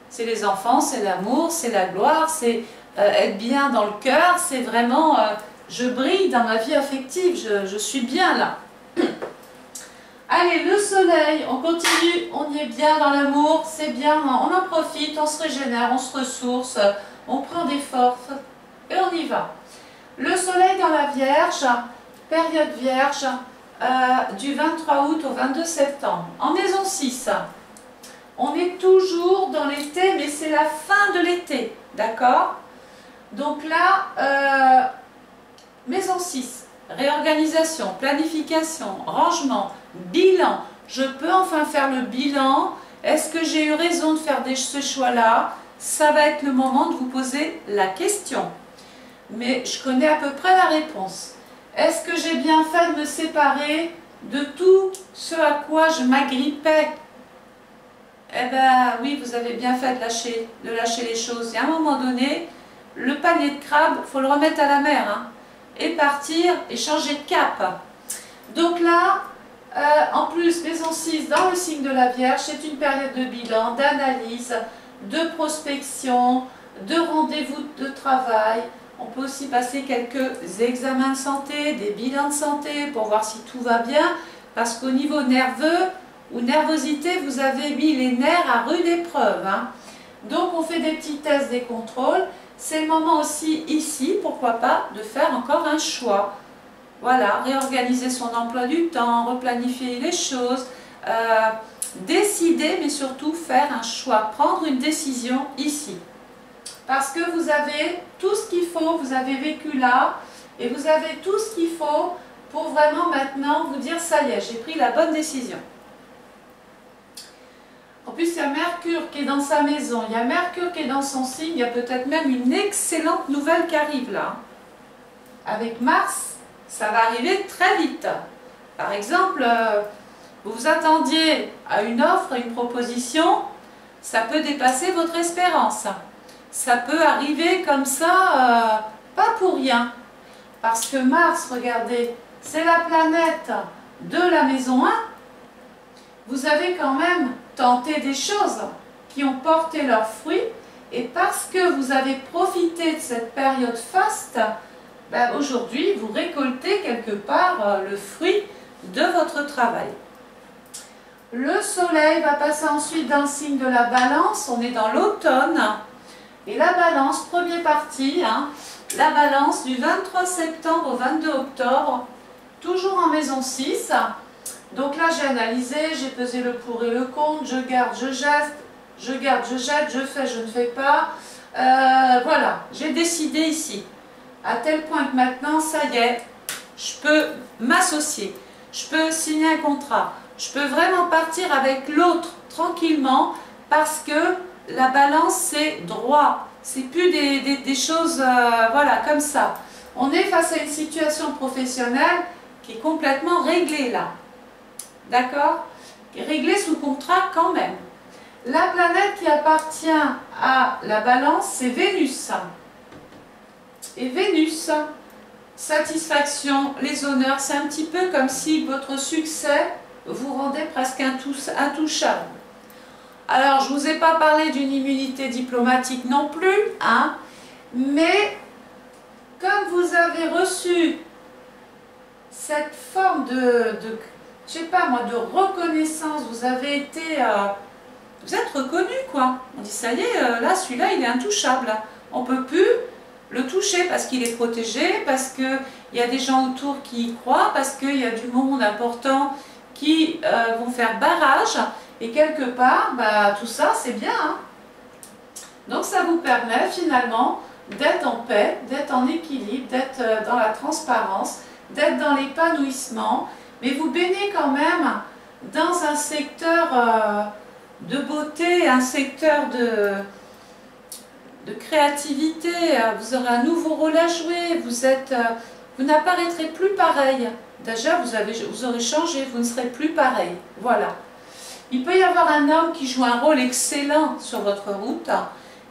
C'est les enfants, c'est l'amour, c'est la gloire, c'est être bien dans le cœur, c'est vraiment, je brille dans ma vie affective, je suis bien là. Allez, le soleil, on continue, on y est bien dans l'amour, c'est bien, on en profite, on se régénère, on se ressource, on prend des forces, et on y va. Le soleil dans la Vierge, période Vierge, du 23 août au 22 septembre. En maison 6, on est toujours dans l'été, mais c'est la fin de l'été, d'accord? Donc là, maison 6, réorganisation, planification, rangement, bilan. Je peux enfin faire le bilan. Est-ce que j'ai eu raison de faire ce choix-là? Ça va être le moment de vous poser la question. Mais je connais à peu près la réponse. Est-ce que j'ai bien fait de me séparer de tout ce à quoi je m'agrippais? Eh bien oui, vous avez bien fait de lâcher les choses. Et à un moment donné, le panier de crabe, il faut le remettre à la mer. Hein, et partir et changer de cap. Donc là, en plus, maison 6 dans le signe de la Vierge, c'est une période de bilan, d'analyse, de prospection, de rendez-vous de travail. On peut aussi passer quelques examens de santé, des bilans de santé pour voir si tout va bien. Parce qu'au niveau nerveux ou nervosité, vous avez mis les nerfs à rude épreuve. Hein. Donc on fait des petits tests, des contrôles. C'est le moment aussi ici, pourquoi pas, de faire encore un choix. Voilà, réorganiser son emploi du temps, replanifier les choses, décider, mais surtout faire un choix, prendre une décision ici. Parce que vous avez tout ce qu'il faut, vous avez vécu là, et vous avez tout ce qu'il faut pour vraiment maintenant vous dire, ça y est, j'ai pris la bonne décision. En plus, il y a Mercure qui est dans sa maison, il y a Mercure qui est dans son signe, il y a peut-être même une excellente nouvelle qui arrive là. Avec Mars, ça va arriver très vite. Par exemple, vous vous attendiez à une offre, à une proposition, ça peut dépasser votre espérance. Ça peut arriver comme ça, pas pour rien. Parce que Mars, regardez, c'est la planète de la maison 1. Vous avez quand même tenté des choses qui ont porté leurs fruits. Et parce que vous avez profité de cette période faste, ben aujourd'hui, vous récoltez quelque part le fruit de votre travail. Le soleil va passer ensuite dans le signe de la balance. On est dans l'automne. Et la balance, première partie, hein, la balance du 23 septembre au 22 octobre, toujours en maison 6. Donc là, j'ai analysé, j'ai pesé le pour et le contre, je garde, je jette, je garde, je jette, je fais, je ne fais pas. Voilà, j'ai décidé ici. À tel point que maintenant, ça y est, je peux m'associer, je peux signer un contrat, je peux vraiment partir avec l'autre tranquillement parce que la balance, c'est droit. C'est plus des choses voilà, comme ça. On est face à une situation professionnelle qui est complètement réglée là. D'accord? Réglée sous contrat quand même. La planète qui appartient à la balance, c'est Vénus. Et Vénus, satisfaction, les honneurs, c'est un petit peu comme si votre succès vous rendait presque intouchable. Alors, je ne vous ai pas parlé d'une immunité diplomatique non plus, hein, mais comme vous avez reçu cette forme de je sais pas moi, de reconnaissance, vous avez été, vous êtes reconnu quoi. On dit ça y est, là celui-là il est intouchable, on ne peut plus le toucher parce qu'il est protégé, parce qu'il y a des gens autour qui y croient, parce qu'il y a du monde important qui vont faire barrage. Et quelque part, bah, tout ça, c'est bien. Hein. Donc, ça vous permet finalement d'être en paix, d'être en équilibre, d'être dans la transparence, d'être dans l'épanouissement. mais vous baignez quand même dans un secteur de beauté, un secteur de créativité. Vous aurez un nouveau rôle à jouer, vous n'apparaîtrez plus pareil. Déjà, vous aurez changé, vous ne serez plus pareil. Voilà. Il peut y avoir un homme qui joue un rôle excellent sur votre route,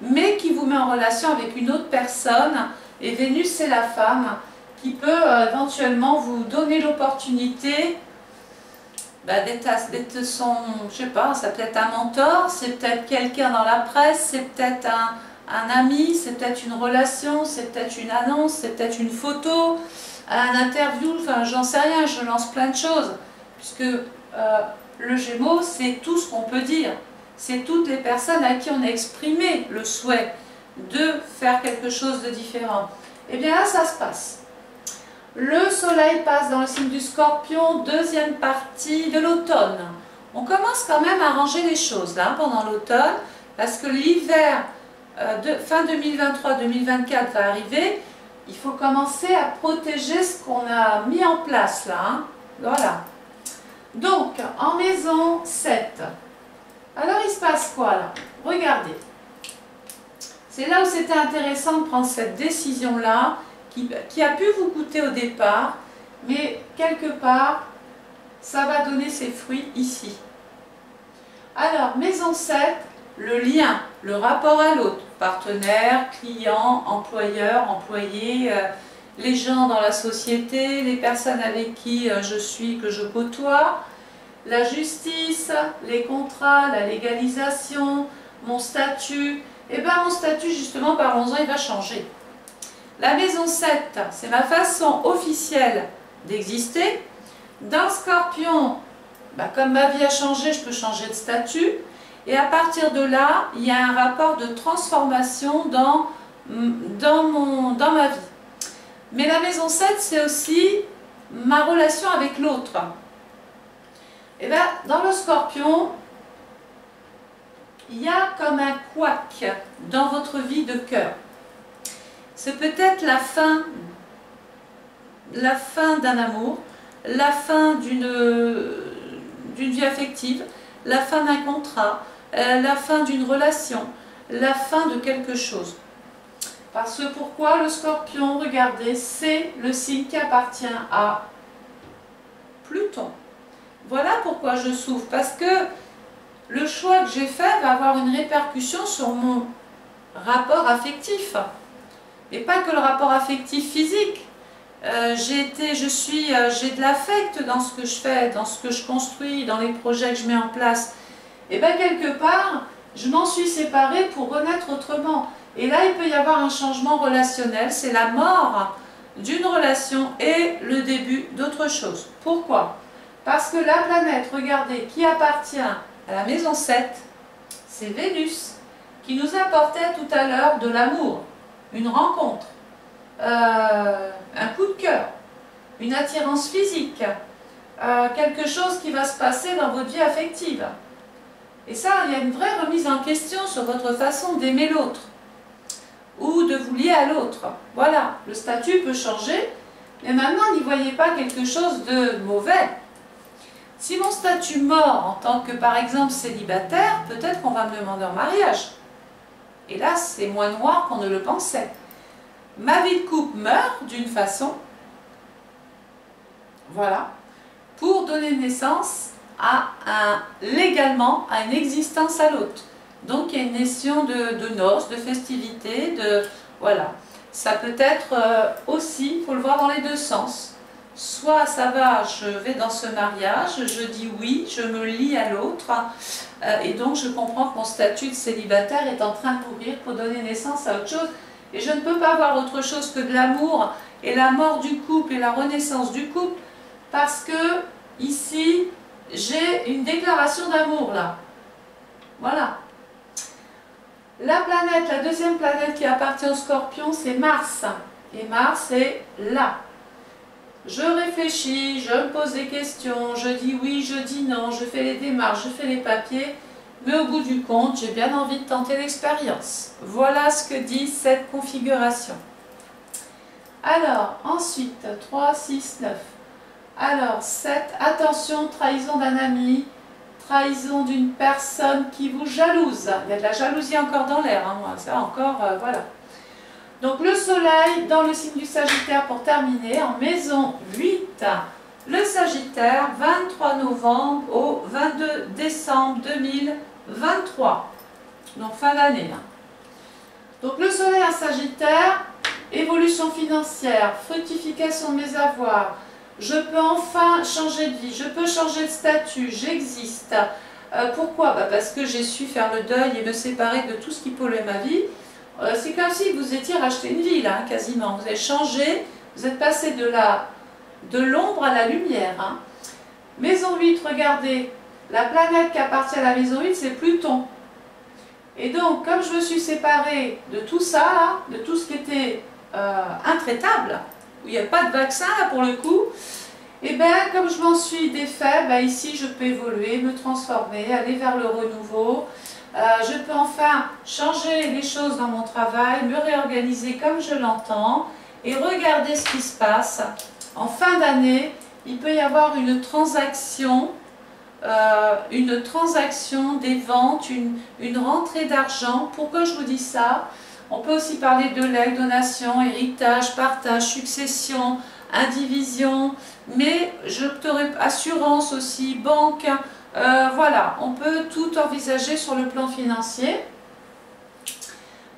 mais qui vous met en relation avec une autre personne, et Vénus c'est la femme, qui peut éventuellement vous donner l'opportunité d'être son, je sais pas, ça peut être un mentor, c'est peut-être quelqu'un dans la presse, c'est peut-être un ami, c'est peut-être une relation, c'est peut-être une annonce, c'est peut-être une photo, un interview, enfin j'en sais rien, je lance plein de choses, puisque le Gémeaux c'est tout ce qu'on peut dire, c'est toutes les personnes à qui on a exprimé le souhait de faire quelque chose de différent. Et bien là ça se passe. Le soleil passe dans le signe du Scorpion, deuxième partie de l'automne. On commence quand même à ranger les choses là pendant l'automne, parce que l'hiver fin 2023-2024 va arriver. Il faut commencer à protéger ce qu'on a mis en place là. Hein. Voilà. Donc, en maison 7. Alors, il se passe quoi là? Regardez. C'est là où c'était intéressant de prendre cette décision-là, qui a pu vous coûter au départ, mais quelque part, ça va donner ses fruits ici. Alors, maison 7, le lien, le rapport à l'autre, partenaire, client, employeur, employé, les gens dans la société, les personnes avec qui je suis, que je côtoie, la justice, les contrats, la légalisation, mon statut. Et bien mon statut, justement, parlons-en, il va changer. La maison 7, c'est ma façon officielle d'exister. Dans Scorpion, comme ma vie a changé, je peux changer de statut. Et à partir de là, il y a un rapport de transformation dans ma vie. Mais la maison 7, c'est aussi ma relation avec l'autre. Et bien, dans le Scorpion, il y a comme un couac dans votre vie de cœur. C'est peut-être la fin d'un amour, la fin d'une vie affective, la fin d'un contrat, la fin d'une relation, la fin de quelque chose. Parce que pourquoi le Scorpion, regardez, c'est le signe qui appartient à Pluton. Voilà pourquoi je souffre, parce que le choix que j'ai fait va avoir une répercussion sur mon rapport affectif. Et pas que le rapport affectif physique. J'ai de l'affect dans ce que je fais, dans ce que je construis, dans les projets que je mets en place. Et bien quelque part, je m'en suis séparée pour renaître autrement. Et là, il peut y avoir un changement relationnel, c'est la mort d'une relation et le début d'autre chose. Pourquoi? Parce que la planète, regardez, qui appartient à la maison 7, c'est Vénus, qui nous apportait tout à l'heure de l'amour, une rencontre, un coup de cœur, une attirance physique, quelque chose qui va se passer dans votre vie affective. Et ça, il y a une vraie remise en question sur votre façon d'aimer l'autre ou de vous lier à l'autre. Voilà, le statut peut changer, mais maintenant, n'y voyez pas quelque chose de mauvais. Si mon statut mort en tant que, par exemple, célibataire, peut-être qu'on va me demander en mariage. Et là, c'est moins noir qu'on ne le pensait. Ma vie de couple meurt d'une façon, voilà, pour donner naissance légalement à une existence à l'autre. Donc il y a une notion de noces, de festivités, voilà. Ça peut être aussi, il faut le voir dans les deux sens. Soit ça va, je vais dans ce mariage, je dis oui, je me lie à l'autre, et donc je comprends que mon statut de célibataire est en train de mourir pour donner naissance à autre chose. Et je ne peux pas avoir autre chose que de l'amour et la mort du couple et la renaissance du couple, parce que ici, j'ai une déclaration d'amour là. Voilà. La planète, la deuxième planète qui appartient au Scorpion, c'est Mars. Et Mars est là. Je réfléchis, je me pose des questions, je dis oui, je dis non, je fais les démarches, je fais les papiers, mais au bout du compte, j'ai bien envie de tenter l'expérience. Voilà ce que dit cette configuration. Alors, ensuite, 3, 6, 9. Alors, 7, attention, trahison d'un ami, trahison d'une personne qui vous jalouse. Il y a de la jalousie encore dans l'air, hein, moi, ça encore, voilà. Donc le soleil dans le signe du Sagittaire pour terminer, en maison 8, le Sagittaire, 23 novembre au 22 décembre 2023. Donc fin d'année. Hein. Donc le soleil en Sagittaire, évolution financière, fructification de mes avoirs, je peux enfin changer de vie, je peux changer de statut, j'existe. Pourquoi? Parce que j'ai su faire le deuil et me séparer de tout ce qui polluait ma vie. C'est comme si vous étiez racheté une vie, là, hein, quasiment. Vous avez changé, vous êtes passé de l'ombre à la lumière. Hein. Maison 8, regardez, la planète qui appartient à la maison 8, c'est Pluton. Et donc, comme je me suis séparée de tout ça, là, de tout ce qui était intraitable, où il n'y a pas de vaccin, là, pour le coup, et bien, comme je m'en suis défait, ben, ici, je peux évoluer, me transformer, aller vers le renouveau. Je peux enfin changer les choses dans mon travail, me réorganiser comme je l'entends et regarder ce qui se passe. En fin d'année, il peut y avoir une transaction, des ventes, une rentrée d'argent. Pourquoi je vous dis ça? On peut aussi parler de legs, donation, héritage, partage, succession, indivision, mais assurance aussi, banque. Voilà, on peut tout envisager sur le plan financier.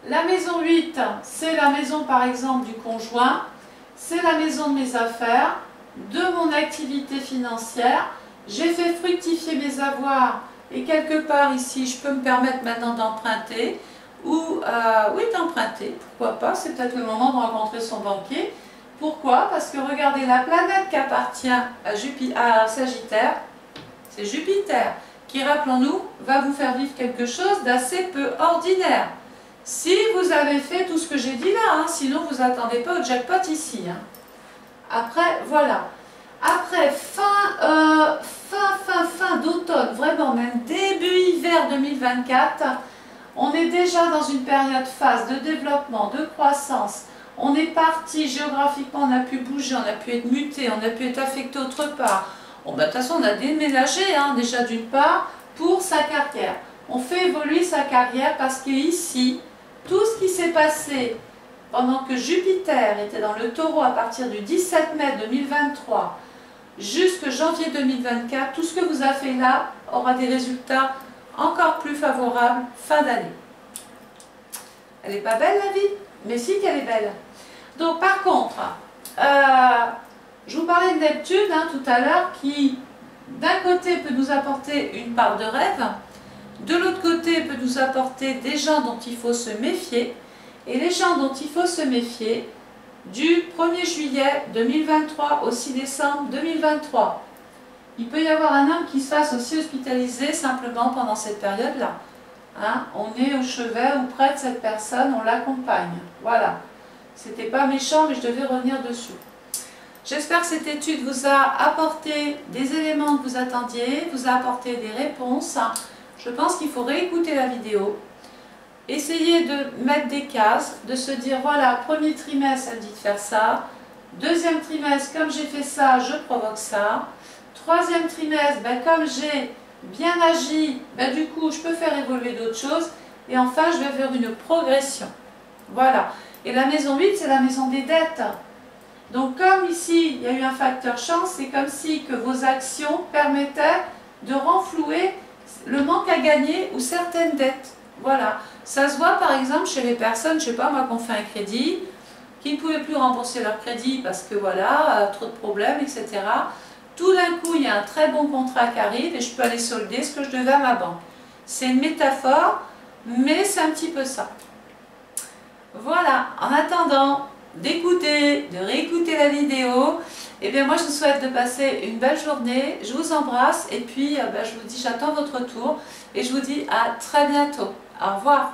La maison 8, c'est la maison par exemple du conjoint, c'est la maison de mes affaires, de mon activité financière. J'ai fait fructifier mes avoirs et quelque part ici, je peux me permettre maintenant d'emprunter ou, oui, d'emprunter, pourquoi pas, c'est peut-être le moment de rencontrer son banquier. Pourquoi? Parce que regardez, la planète qui appartient à Sagittaire, c'est Jupiter, qui, rappelons-nous, va vous faire vivre quelque chose d'assez peu ordinaire. Si vous avez fait tout ce que j'ai dit là, hein, sinon vous n'attendez pas au jackpot ici. Hein. Après, voilà. Après, fin d'automne, vraiment même début hiver 2024, on est déjà dans une période phase de développement, de croissance. On est parti géographiquement, on a pu bouger, on a pu être muté, on a pu être affecté autre part. Bon, de toute façon, on a déménagé hein, déjà d'une part pour sa carrière. On fait évoluer sa carrière parce qu'ici, tout ce qui s'est passé pendant que Jupiter était dans le Taureau à partir du 17 mai 2023 jusqu'à janvier 2024, tout ce que vous avez fait là aura des résultats encore plus favorables fin d'année. Elle n'est pas belle la vie? Mais si qu'elle est belle. Donc par contre, je vous parlais de Neptune hein, tout à l'heure qui d'un côté peut nous apporter une part de rêve, de l'autre côté peut nous apporter des gens dont il faut se méfier, et les gens dont il faut se méfier du 1er juillet 2023 au 6 décembre 2023. Il peut y avoir un homme qui se fasse aussi hospitaliser simplement pendant cette période-là. Hein, on est au chevet ou près de cette personne, on l'accompagne. Voilà. C'était pas méchant, mais je devais revenir dessus. J'espère que cette étude vous a apporté des éléments que vous attendiez, vous a apporté des réponses. Je pense qu'il faut réécouter la vidéo. Essayez de mettre des cases, de se dire, voilà, premier trimestre, ça me dit de faire ça. Deuxième trimestre, comme j'ai fait ça, je provoque ça. Troisième trimestre, ben, comme j'ai bien agi, ben, du coup, je peux faire évoluer d'autres choses. Et enfin, je vais faire une progression. Voilà. Et la maison 8, c'est la maison des dettes. Donc, comme ici, il y a eu un facteur chance, c'est comme si que vos actions permettaient de renflouer le manque à gagner ou certaines dettes. Voilà. Ça se voit, par exemple, chez les personnes, je ne sais pas, moi, qui ont fait un crédit, qui ne pouvaient plus rembourser leur crédit parce que, voilà, trop de problèmes, etc. Tout d'un coup, il y a un très bon contrat qui arrive et je peux aller solder ce que je devais à ma banque. C'est une métaphore, mais c'est un petit peu ça. Voilà, en attendant d'écouter, de réécouter la vidéo, et bien moi je vous souhaite de passer une belle journée, je vous embrasse et puis je vous dis j'attends votre retour et je vous dis à très bientôt. Au revoir.